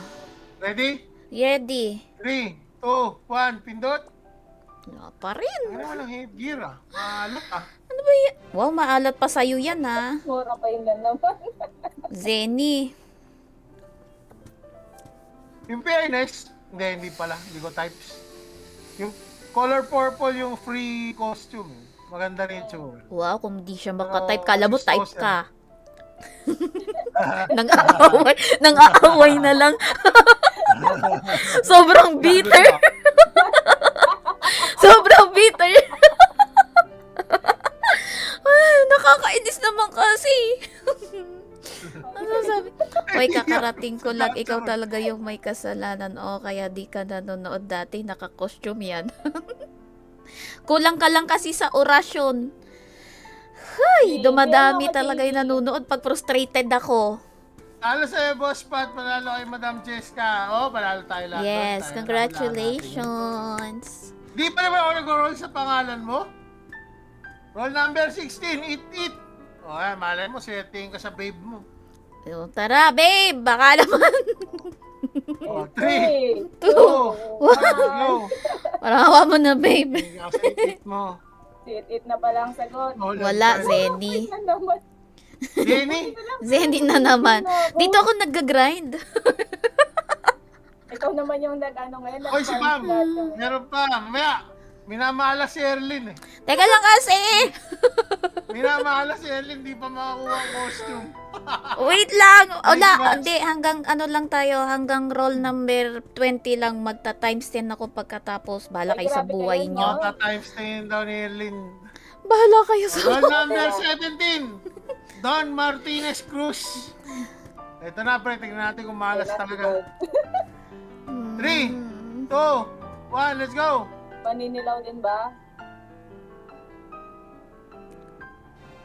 Ready? ready. 3, 2, 1. Pindot. Wala pa rin. Ano walang headgear ah. Maalat ah. Ano ba yan? Wow, maalat pa sa'yo yan ha. Mora pa yun lang naman. Zenny. Yung fairness, hindi pala. Hindi ko types. Yung color purple yung free costume. Maganda rin yung tsura. Wow, kung di siya makatype, Pero, kala mo gusto type ko ka. Nang-aaway na lang. Sobrang bitter. Sobrang bitter. Ay, nakakainis naman kasi. Ano sabi? Hoy, kakarating ko lang. Ikaw talaga yung may kasalanan. O, kaya di ka nanonood dati. Naka-costume yan. Kulang ka lang kasi sa orasyon. Ay, dumadami talaga yung nanonood pag frustrated ako. Talo sa'yo, Boss Pat. Panalo kay Madam Jessica. Oh, panalo tayo lahat. Yes, Tayo congratulations. Di pa naman ako nag-roll sa pangalan mo? Roll number 16, It. O, malay mo, setting ka sa babe mo. So, tara, babe, baka naman. O, 3, 2, 1, go. Parang hawa mo na, babe. Tingnan ka sa it mo. Sit-it na pala ang sagot. Oh, Wala, let's go. Zenny. Ano naman? Jenny, Zenny na naman. Dito ako nag-grind. Ikaw naman yung nag-ano ngayon. Oy, si Pam. Meron pa. Mamaya, minamala si Erlin eh. Teka lang kasi. Minamala si Erlin, di pa makakuha ang costume. Wait lang. Wala, Next hindi. Hanggang ano lang tayo. Hanggang roll number 20 lang. Magta times 10 ako pagkatapos. Bahala Ay, kayo sa grabe buhay kayo, nyo. no? Times 10 daw ni Erlin. Bahala kayo sa Roll number 17. Don Martinez Cruz. Ito na, pre. Tingnan natin kung malas talaga. 3, 2, 1, let's go! Paninilaw din ba?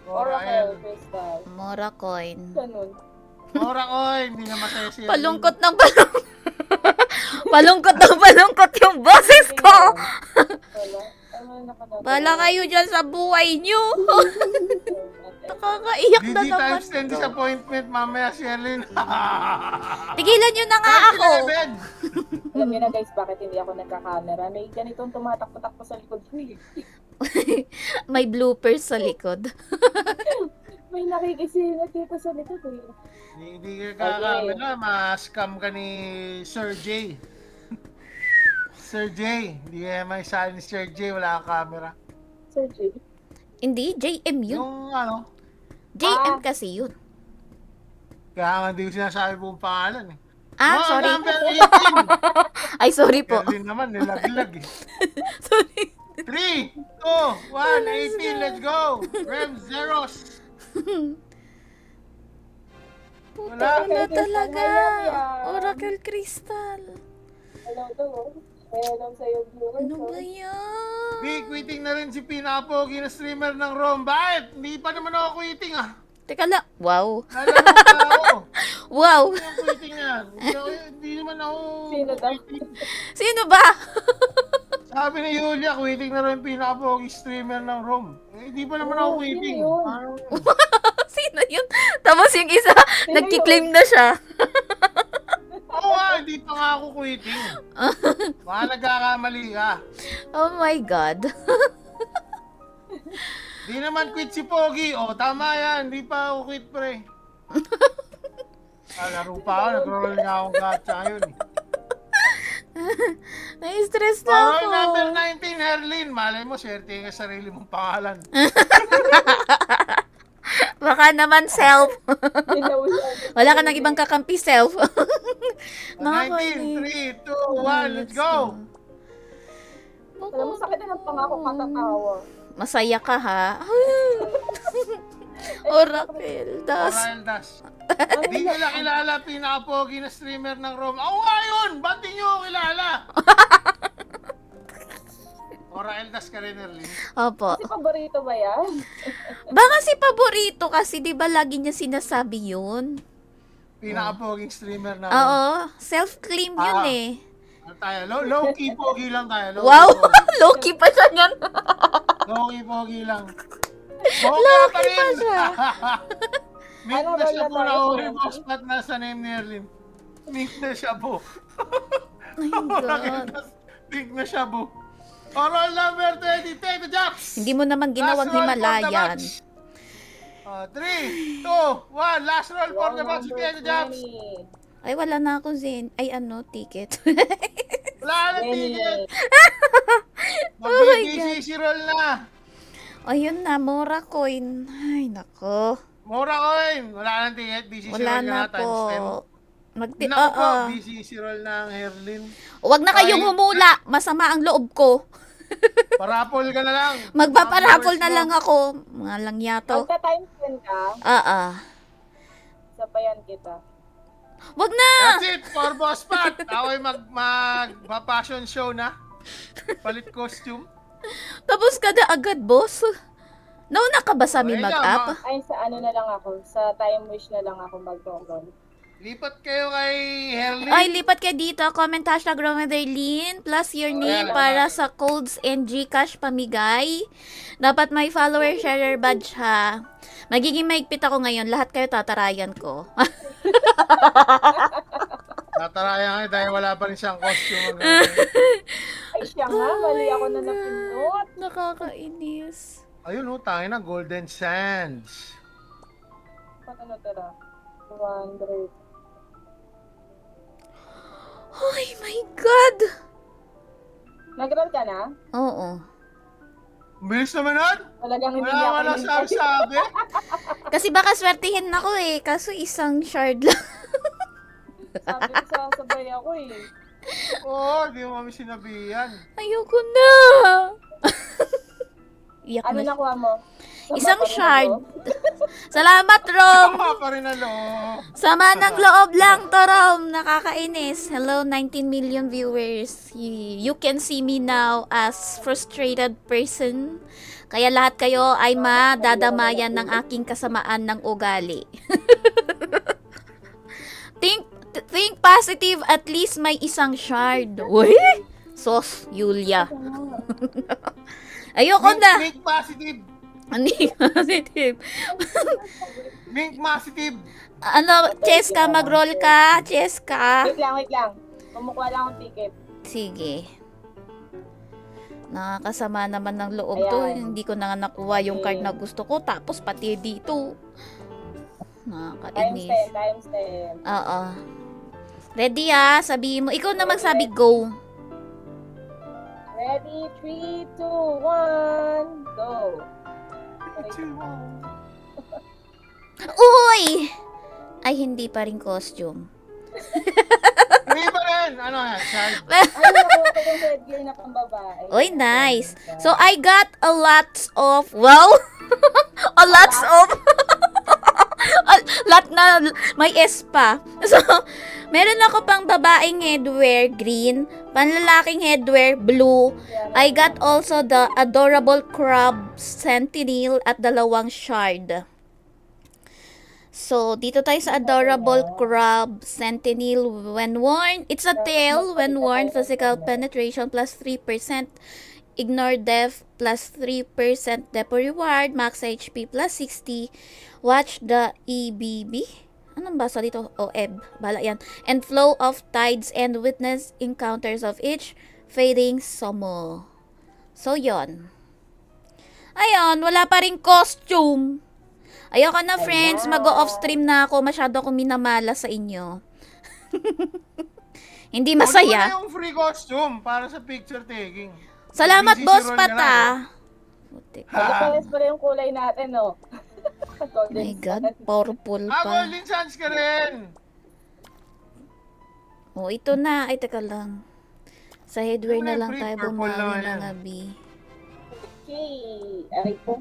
Oracle. Oracle, Crystal. Mora coin. Ganun. Oracle, hindi na masaya si Erlin. Palungkot ng palungkot. Palungkot ng palungkot yung boses ko. Wala. Ano nakalagay? Bahala kayo dyan sa buhay nyo. Nakakaiyak na DD naman times 10 to. disappointment, mamaya si Erlin. Tigilan nyo na nga ako. 11. Alam niyo na guys, bakit hindi ako nagka-camera? May ganitong tumatakbo-takbo sa likod ko. May bloopers sa likod. May nakikisingat dito sa likod. Hindi ka kakamera, ma-scam ka ni Sir J. Sir J, hindi may sali ni Sir J, wala kang camera. Sir J. Hindi, JM yun. Yung ano, JM kasi yun. kaya nga hindi ko sinasabi buong pangalan eh. Ah, Roll sorry. number Ay, sorry 18. po. Erlin naman, nilaglag eh. Sorry. 3, 2, 1, 18, let's go! Rem Zeros! Wala. Wala talaga. Hayop yan. Oracle Crystal. Hello to. Hello sa'yo viewers. Ano ba yan? Di, quitting na rin si Pinapogi na streamer ng Rom. Bakit? Hindi pa naman ako quitting ah. Teka lang. Wow. Lalaman pa ako. Wow. Hindi ako quitting yan. Hindi naman ako... Sino daw? Sino ba? Sabi ni Julia, quitting na rin Pinapogi streamer ng Rom. Eh, hindi pa naman ako Oh, quitting. sino yun? Parang... Sino yun? Tapos yung isa, Sino nagkiklaim na siya. Oo nga, hindi pa nga ako quitting. Baka nagkakamali ka. Oh my God. Di naman quit si Pogi. O, tama yan. Hindi pa ako quit, pre. Laro pa ako. Nag-roll nga akong gacha ngayon. Na-stress na Roll ako. number 19, Herlin. Malay mo, swerte ka sarili mong pangalan. Baka naman self. Hello. Wala ka nang ibang kakampi self. 19, 3, 2, 1, let's go! Alam mo, sakit na ng pangako katatawa. Masaya ka ha? Oracle, das. Oral Das. Di nila kilala, pinaka-pogi na streamer ng Rome. Ako nga yun! Ba't di nyo ako kilala? Oral Das ka rin, Herlin. Opo. Si paborito ba yan? Baka si paborito kasi di ba lagi niya sinasabi yun? Pinaka-poging streamer ng Rome. Oo, self-claim yun Ah. eh. Ano tayo? Low-key pogi lang tayo. Wow, low-key pa siya yan. Low-key pogi lang. Low-key pa siya. Meet Ano na ba siya na po tayo na sa uri Loki? box pat nasa name ni Erlin. Meet na siya po. Oh my God. Meet na siya po. Oral number 20, take the jobs! Hindi mo naman ginawang Himalayan. 3, 2, 1, last roll for the match, take the jobs! Ay, wala na ako Zen. Ay, ano, ticket. Wala na ticket! Oh my Mag-BCC roll na! Ayun na, Mora coin. Ay, nako. Mura coin! Wala na ticket, BCC Wala roll na na times po. 10. Naku po, Oo. BCC roll na ang Herlin. Huwag na kayong Ay. humula. Masama ang loob ko. Parapol ka na lang. Magpaparapol na Mga lang ako. Mga langyato. Magta-time 10 ka, sabayan kita. Wag na! That's it for Boss Pat. Ako'y mag-fashion show na. Palit costume. Tapos ka na agad, boss. Nauna ka ba sa amin Okay lang, mag-up? Ay, sa ano na lang ako, sa time wish na lang ako mag-roll. Lipat kayo kay Herlin. Ay, lipat ka dito. Comment hashtag Romaderlin plus your name para sa codes and Gcash pamigay. Dapat may follower sharer badge ha. Magiging maigpit ako ngayon. Lahat kayo tatarayan ko. Tatarayan nga dahil wala pa rin siyang costume. Ay, siya nga, mali ako na napindot. Nakakainis. Ayun oh, tayo na Golden Sands. Paano na tara? 200. Oh my God! Nag-roll ka na? Oo. Bilis naman nun. Talagang hindi niya ako Wala hinintay. sabi. Kasi baka swertihin ako eh. Kaso isang shard lang. Sabi ko sasabay ako eh. Oo, di mo kami sinabihan. Ayoko na. Iyak Ano na. nakuha mo? Isang Sama pa rin shard. ako. Salamat, Rom. Tama pa rin ang loob. Sama ng loob lang to, Rom. Nakakainis. Hello, 19 million viewers. You can see me now as frustrated person. Kaya lahat kayo ay madadamayan ng aking kasamaan ng ugali. Think positive, at least may isang shard. Uy! Sos, Yulia. Ayoko na. Mink positive. Hindi positive. Mink positive. Ano, Cheska, mag-roll ka? Cheska. Wait lang. Kumukuha lang akong ticket. Sige. Nakakasama naman ng loob to. Ayan. Hindi ko na nga nakuha yung card na gusto ko. Tapos pati dito. Nakakainis. Times 10. Oo. Ready ah? Sabihin mo. Ikaw na magsabi go. Ready? 3, 2, 1, go! Uy! Ay, hindi pa rin costume. Hindi pa rin. Ano yan? Shard. Ano nakuha ko yung headgear na pambabae? Uy, nice. So, I got a lot of, wow! a lots of, a lot na, may S pa. So, meron ako pang babaeng headwear, green, panlalaking headwear, blue. I got also the adorable crab sentinel at dalawang shard. So, dito tayo sa adorable crab sentinel when worn. It's a tail when worn, physical penetration plus 3%. Ignore death plus 3% depo reward. Max HP plus 60. Watch the EBB. Anong basa dito? O ebb. Bala yan. And flow of tides and witness encounters of each fading sumo. So, yon. Ayun, wala pa rin costume. Ayoko na, friends. Mag-off stream na ako. Masyado akong minamala sa inyo. Hindi Kunin mo masaya. na yung free costume para sa picture taking. Salamat, BCC boss roll ka Pata. lang. Putik. Pares pa rin yung kulay natin, no? Oh my God, purple Ah, pa. Golden Sands ka rin. Oh, ito na. Ay, teka lang. Sa headwear na lang Free tayo purple bumawi naman mga yan. B. Okay. Aray po.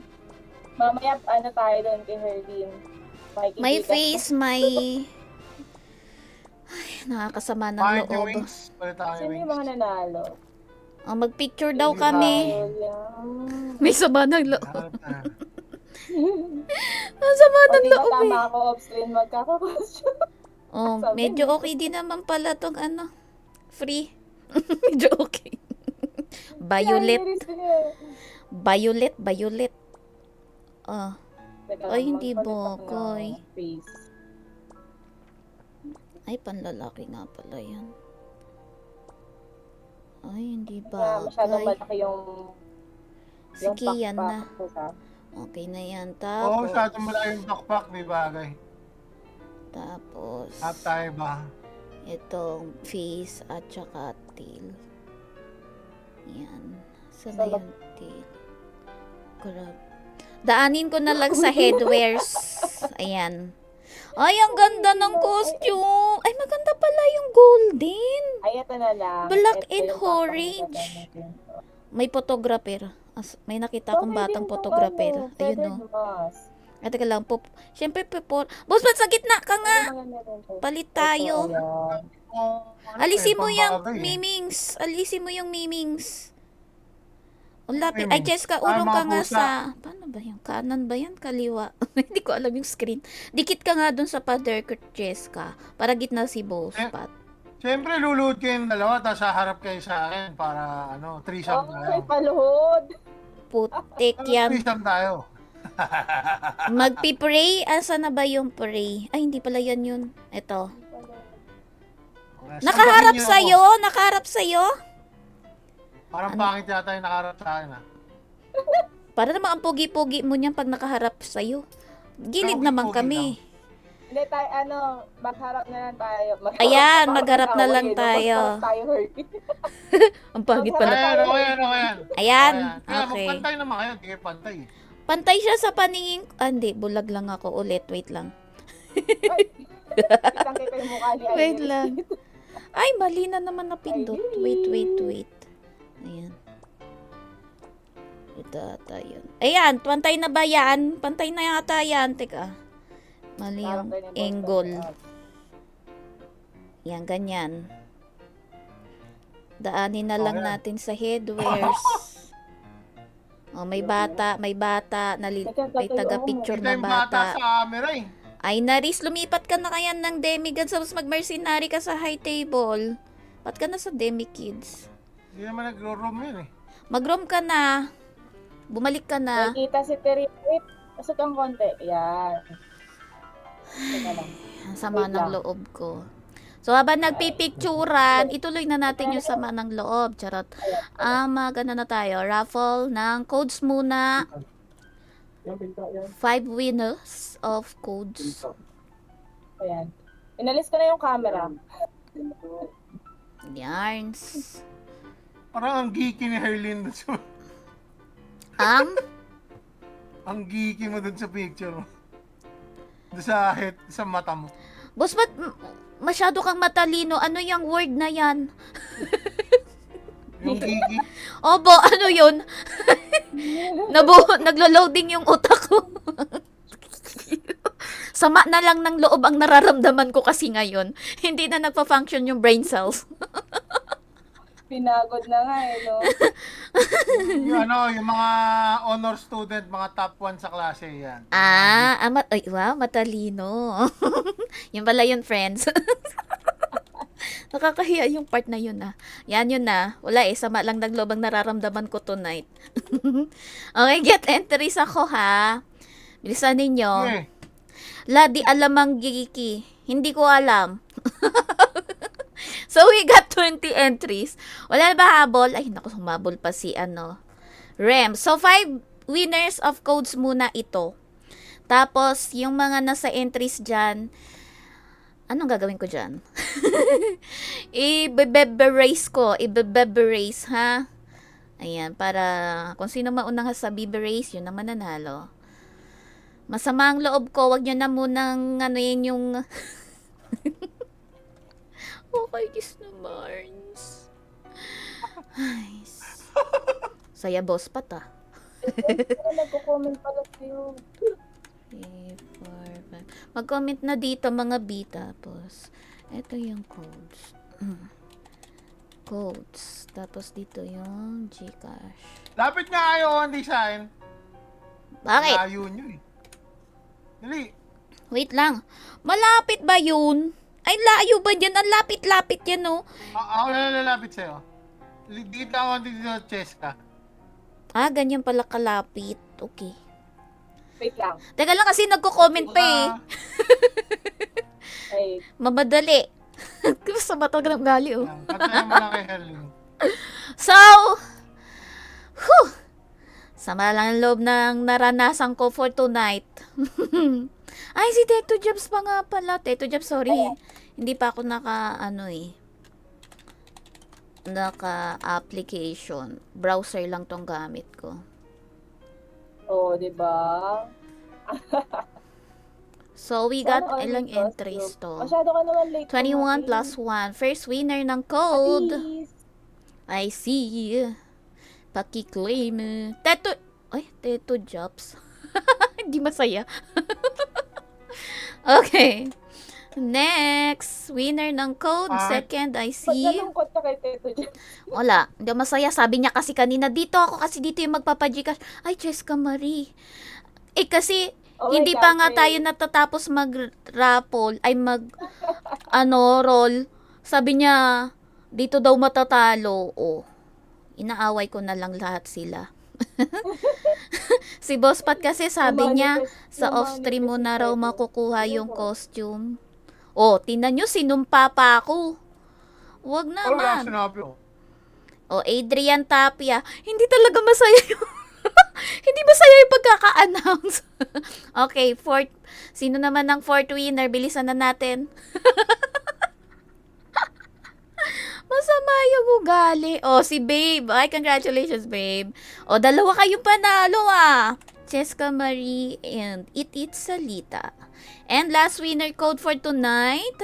Mamaya, ano tayo doon kay Herlene? Makikita May ka. face, may... Ay, nakakasama ng Bakit yung loob. wings? Palit tayo Sino yung yung mga wings. nanalo? Oh, mag-picture daw Hindi kami. Ayun. May sama ng loob. Harap na. Ang sama O, ng di ba loob tama eh. ako off-screen magkakakostume? Oh, Sabi medyo mo. okay din naman pala tong ano. Free. Medyo okay. Violet. Violet. Oh. Ay, hindi bokoy. Ay, panlalaki nga pala yan. Ay, hindi Masyadong bagay. malaki yung Sige, yan na. pakpak ko sa... Okay na yan. Oo, Tapos, masyadong malaki yung backpack, di bagay. tapos, Half tayo ba? itong face at saka tail. Yan. Saan Sa na yung tail? Grab. Daanin ko na lang sa headwears. Ayan. Ay, ang ganda ng costume. Ay, maganda pala yung golden. Ay, ito na lang. Black Ito and yung orange. papakita natin. May photographer. May nakita akong Pwede batang din photographer. ano, Ayun feathered o. mask. Ay, teka lang po. Siyempre, Boss, ba't sa gitna ka nga? Ano mga meron to? Palit tayo. Ito, ayan. Alisin mo yung pambagay eh. mimings. Alisin mo yung mimings. Ang lapit. Mimings? Ay, Jessica, Ah, urong ka mga nga pusa. sa... Paano ba yung kanan ba yan? Kaliwa? Hindi ko alam yung screen. Dikit ka nga dun sa pader ko, Jessica. Para gitna si Boss Eh, Pat. Siyempre, luluhod kayong dalawa, tapos haharap kayo sa akin para, threesome Oh, tayo. may paluhod. Putik yan. Threesome tayo. Magpipray? Asa na ba yung pray? Ay, hindi pala yan yun. Ito. Nakaharap Sabahin niyo sa'yo? ako. Nakaharap sa'yo? Parang Ano? pangit yata yung nakaharap sa akin, Para naman ang pogi-pogi mo niyan pag nakaharap sa'yo. Gilid Pogi-pogi naman kami. Hindi tayo, magharap na lang tayo. Ayan, magharap na lang Away, tayo. magharap tayo, Herbie. Ang pagit Magharap pala. Ayan, tayo, okay yan, Herbie. okay yan. Ayan, Kaya okay. magpantay naman kayo, di kayo pantay. Pantay siya sa paningin. Hindi, bulag lang ako ulit. Wait lang. Kitang kita yung mukha ni Wait Iris. lang. Ay, mali na naman na pindot. Wait. Ayan. Ito ata yun. Ayan, pantay na ba yan? Pantay na yata yan. Teka. Mali yung Parang ganyan, angle. boss. Yan, ganyan. Daanin na lang Ayan. natin sa headwares. Oh, may bata. May taga-picture Kita na yung bata bata. sa camera eh. Ay, Naris, lumipat ka na kaya ng Demigods tapos mag-mercenary ka sa high table. Ba't ka na sa Demi-Kids? Hindi naman nagro-room yun eh. Mag-roam ka na. Bumalik ka na. Nakikita si Terry. Wait, pasok ang konti. Yan. Teka lang. Ang sama Wait ng lang. loob ko. So, habang nagpipicturan, ituloy na natin yung sama ng loob. Charot. Magana na tayo. Raffle ng codes muna. 5 winners of codes. Ayan. Inalis ko na yung camera. Yarns. Parang ang geeky ni Herlin dun sa... Ang geeky mo dun sa picture mo. Dun sa head, sa mata mo. Boss, ba't masyado kang matalino? Ano yung word na yan? Yung geeky. Obo, ano yun? Naglo-loading yung utak ko. Sama na lang ng loob ang nararamdaman ko kasi ngayon. Hindi na nagpa-function yung brain cells. Pinagod na nga eh, no? Yung mga honor student, mga top 1 sa klase, yan. Ay, wow, matalino. Yun pala yun, friends. Nakakahiya yung part na yun Yan yun Wala sama lang ng loob ang nararamdaman ko tonight. Okay, get entries ako Bilisan ninyo. Okay. Di alam ang geeky. Hindi ko alam. So, we got 20 entries. Wala na ba habol? Ay, naku, humabol pa si Rem. So, 5 winners of codes muna ito. Tapos, yung mga nasa entries dyan, anong gagawin ko dyan? I-bebe-race ko. I-bebe-race, ha? Ayan, para kung sino maunang sa BB-race, yun naman nanalo. Masama ang loob ko, wag nyo na munang yun yung... Okay, kiss na Marns. Ay, saya boss pa Nagko-comment pala sa'yo. 3, 4, 5. Mag-comment na dito mga B, tapos ito yung codes. Codes. Tapos dito yung Gcash. Lapit nga kayo ang design. Bakit? Layo nyo eh. Dali. Wait lang. Malapit ba yun? Ay, layo ba dyan? Ang lapit-lapit yan, no? Ako na lalapit sa'yo. Dito ako dito sa Cheska. Ganyan pala kalapit. Okay. Wait lang. Teka lang kasi nagko-comment pa eh. Ay, Mamadali. Sa mata ng gali, oh. Patayin mo lang kay Herlin. So, sama lang ang loob ng naranasan ko for tonight. Ay, si Teto Jobs pa nga pala. Teto Jobs, sorry. Hindi pa ako naka-application. Browser lang tong gamit ko. di ba? So, we got Sana all ilang with us, entries bro. to. Masyado ka naman late. 21 plus 1. First winner ng code. Please. I see. Paki-claim. Teto Jobs. Hindi masaya. Okay. Next. Winner ng code. Second, I Ba't see. nalungkot ka kay Teto dyan? Wala. Hindi masaya. Sabi niya kasi kanina, dito ako kasi dito yung magpapagcash. Ay, Cheska Marie. Kasi, Oh my hindi God, pa nga Ray. tayo natatapos mag-raffle. Ay, roll. Sabi niya, dito daw matatalo. Inaaway ko na lang lahat sila. Si Boss Pat kasi sabi niya, sa off-stream mo na raw makukuha yung costume. Tingnan nyo, sinumpa pa ako. Wag Wala naman. sinabi ko. Adrian Tapia. Hindi talaga masaya yun. Hindi ba sa'yo yung pagkaka-announce? Okay, sino naman ang fourth winner? Bilisan na natin. Masama yung ugali. Oh, si Babe. Ay, congratulations, Babe. Oh, dalawa kayong panalo, ah. Cheska Marie and It Salita. And last winner code for tonight.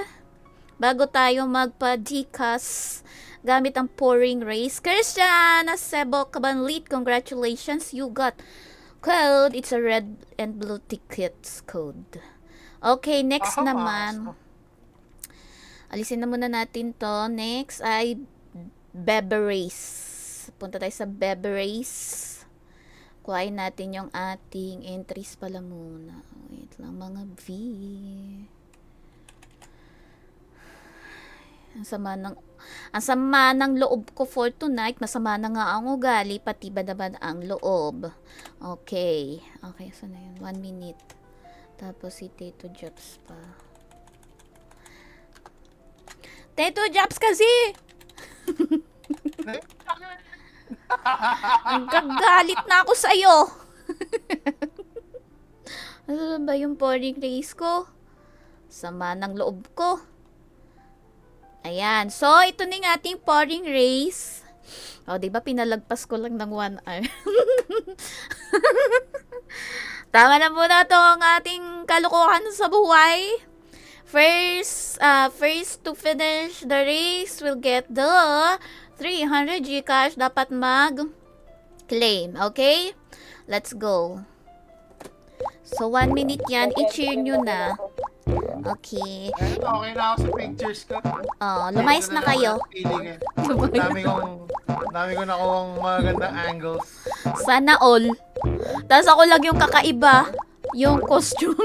Bago tayo magpa-Gcash gamit ang pouring race. Christian Sebo Cabanlit, congratulations. You got code. It's a red and blue tickets code. Okay, next naman. Alisin na muna natin to. Next ay Beverage. Punta tayo sa Beverage. Kuhain natin yung ating entries pala muna. Wait lang mga V. Ang sama ng loob ko for tonight. Masama na nga ang ugali, pati ba naman ang loob. Okay. Okay, so na yun. 1 minute. Tapos si Tito Jobs pa. Tito Jobs kasi! Ang gagalit na ako sa'yo. Ano ba yung pouring race ko? Sama ng loob ko. Ayan. So, ito na yung ating pouring race. O, diba pinalagpas ko lang ng 1 hour. Tama na muna to ang ating kalukuhan sa buhay. First to finish the race will get the 300 Gcash. Dapat mag-claim. Okay? Let's go. So, 1 minute yan. I-cheer nyo na. Okay. Okay na ako sa pictures ko. Oh, lumayas na kayo. Dami kong nakuhang magandang angles. Sana all. Tapos ako lang yung kakaiba. Yung costume.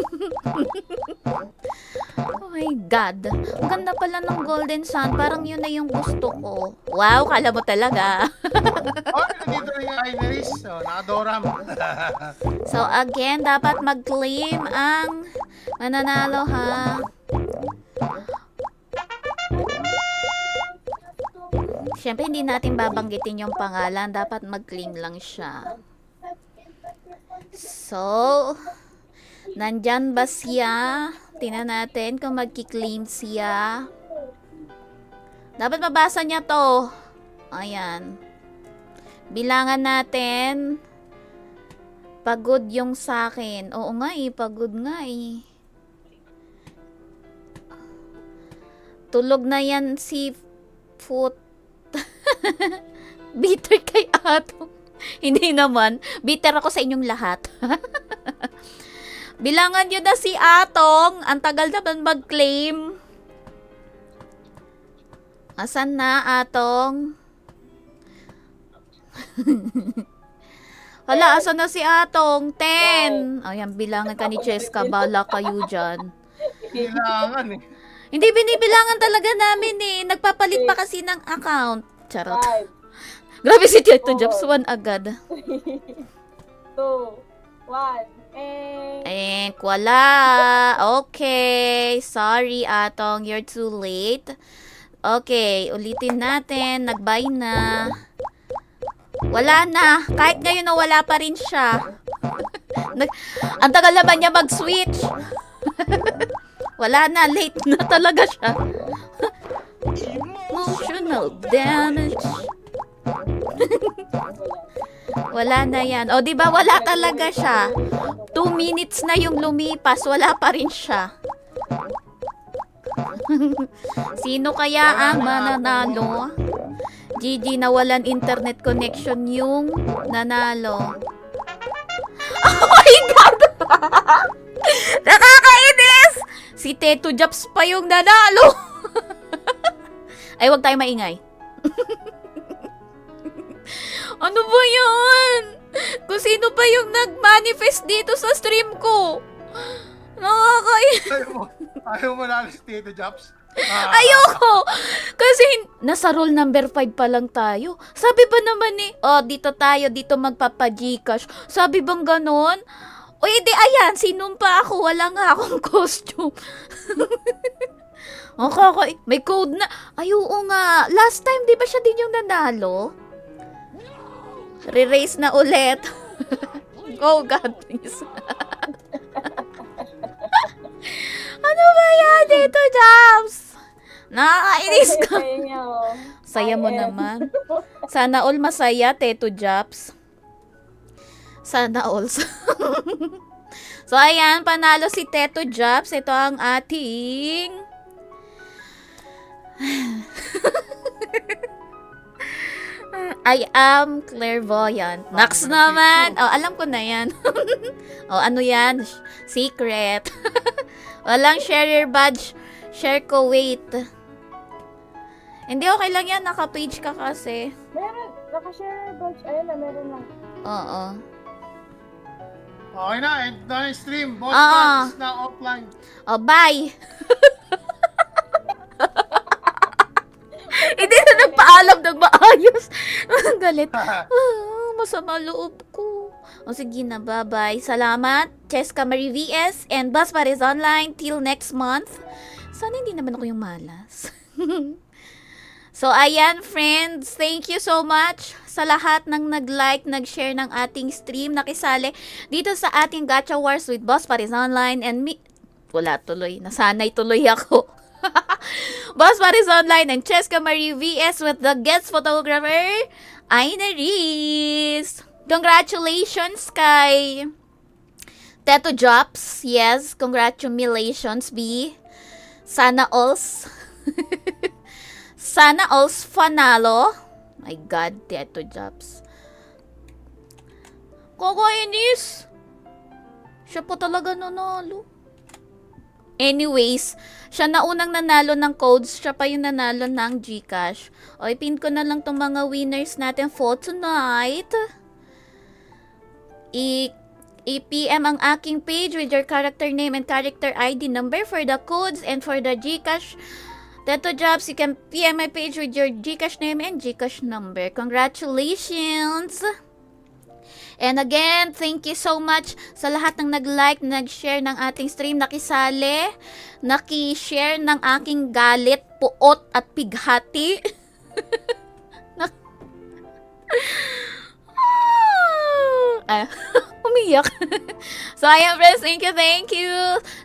Oh my God. Ang ganda pala ng Golden Sun. Parang yun na yung gusto ko. Wow, kala mo talaga. Oh, nandito rin yung Ineris. So, nakadora mo. So again, dapat mag-claim ang mananalo, ha. Siyempre, hindi natin babanggitin yung pangalan. Dapat mag-claim lang siya. So, nandyan ba siya? Tingnan natin kung magki-claim siya. Dapat mabasa niya to. Ayan. Bilangan natin. Pagod yung sakin. Oo nga eh, pagod nga eh. Tulog na yan si Foot. Bitter kay Ato. Hindi naman. Bitter ako sa inyong lahat. Bilangan nyo na si Atong. Ang tagal naman mag-claim. Asan na, Atong? Hala, asan na si Atong? 10. Ayan, bilangan ka ni Cheska. Bala kayo dyan. Kailangan eh. Hindi binibilangan talaga namin eh. Nagpapalit pa kasi ng account. Charot. 5, Grabe si Tito Jobs. 1 agad. 2, 1. Wala. Okay. Sorry, Atong. You're too late. Okay. Ulitin natin. Nag-buy na. Wala na. Kahit ngayon na wala pa rin siya. Ang tagal naman niya mag-switch. Wala na. Late na talaga siya. Emotional damage. Wala na yan. O, diba? Wala talaga siya. 2 minutes na yung lumipas. Wala pa rin siya. Sino kaya ang mananalo? GG, nawalan internet connection yung nanalo. Oh my God! Nakakainis! Si Tito Jobs pa yung nanalo. Ay, wag tayo maingay. Ano ba yan? Kung sino pa yung nag-manifest dito sa stream ko. Nakakainis. Ayaw mo na si Tito Jobs? Ayoko! Kasi nasa roll number 5 pa lang tayo. Sabi ba naman eh, oh, dito tayo, dito magpapa-Gcash. Sabi bang ganon? O edi ayan, sinumpa ako, wala nga akong costume. Okay, may code na. Ay, oo nga. Last time, di ba siya din yung nanalo? Re-race na ulit. Oh God, please. Ano ba yan dito, Jobs? Nakakainis ka. Saya niya, oh. Saya mo I am. naman. Sana all masaya, Teto Jobs. Sana all. So, ayan, panalo si Teto Jobs. Ito ang ating... I am clairvoyant. Nax naman. Oh, alam ko na yan. Oh, ano yan? Secret. Walang sharer badge. Share ko, wait. Hindi, okay lang yan. Naka-page ka kasi. Meron, nakashare badge. Ayun na, meron lang. Oo. Okay na, end na yung stream. Boss Ah. is na offline. Oh, bye. Hindi na nagpaalam ng maayos. Galit. Masama loob ko. O sige na, bye-bye. Salamat, Cheska Marie VS and Bus Paris Online. Till next month. Sana hindi naman ako yung malas. So, ayan, friends. Thank you so much sa lahat ng nag-like, nag-share ng ating stream, nakisali dito sa ating Gacha Wars with Boss Paris Online and me. Wala tuloy. Nasanay tuloy ako. Boss Paris Online and Cheska Marie VS with the guest photographer, Aina Reese. Congratulations kay Teto Jobs. Yes, congratulations, B. Sana alls. Sana alls fanalo. My God, Teto Jobs. Kakainis. Siya pa talaga nanalo. Anyways, siya na unang nanalo ng codes, siya pa yung nanalo ng GCash. O, ipin ko na lang tong mga winners natin for tonight. I-PM ang aking page with your character name and character ID number for the codes and for the GCash. Teto Jobs, you can PM my page with your GCash name and GCash number. Congratulations! And again, thank you so much sa lahat ng nag-like, nag-share ng ating stream, nakisali, naki-share ng aking galit, puot at pighati. Umiyak. So, ayan friends, thank you.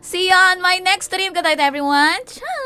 See you on my next stream. Good night everyone. Ciao!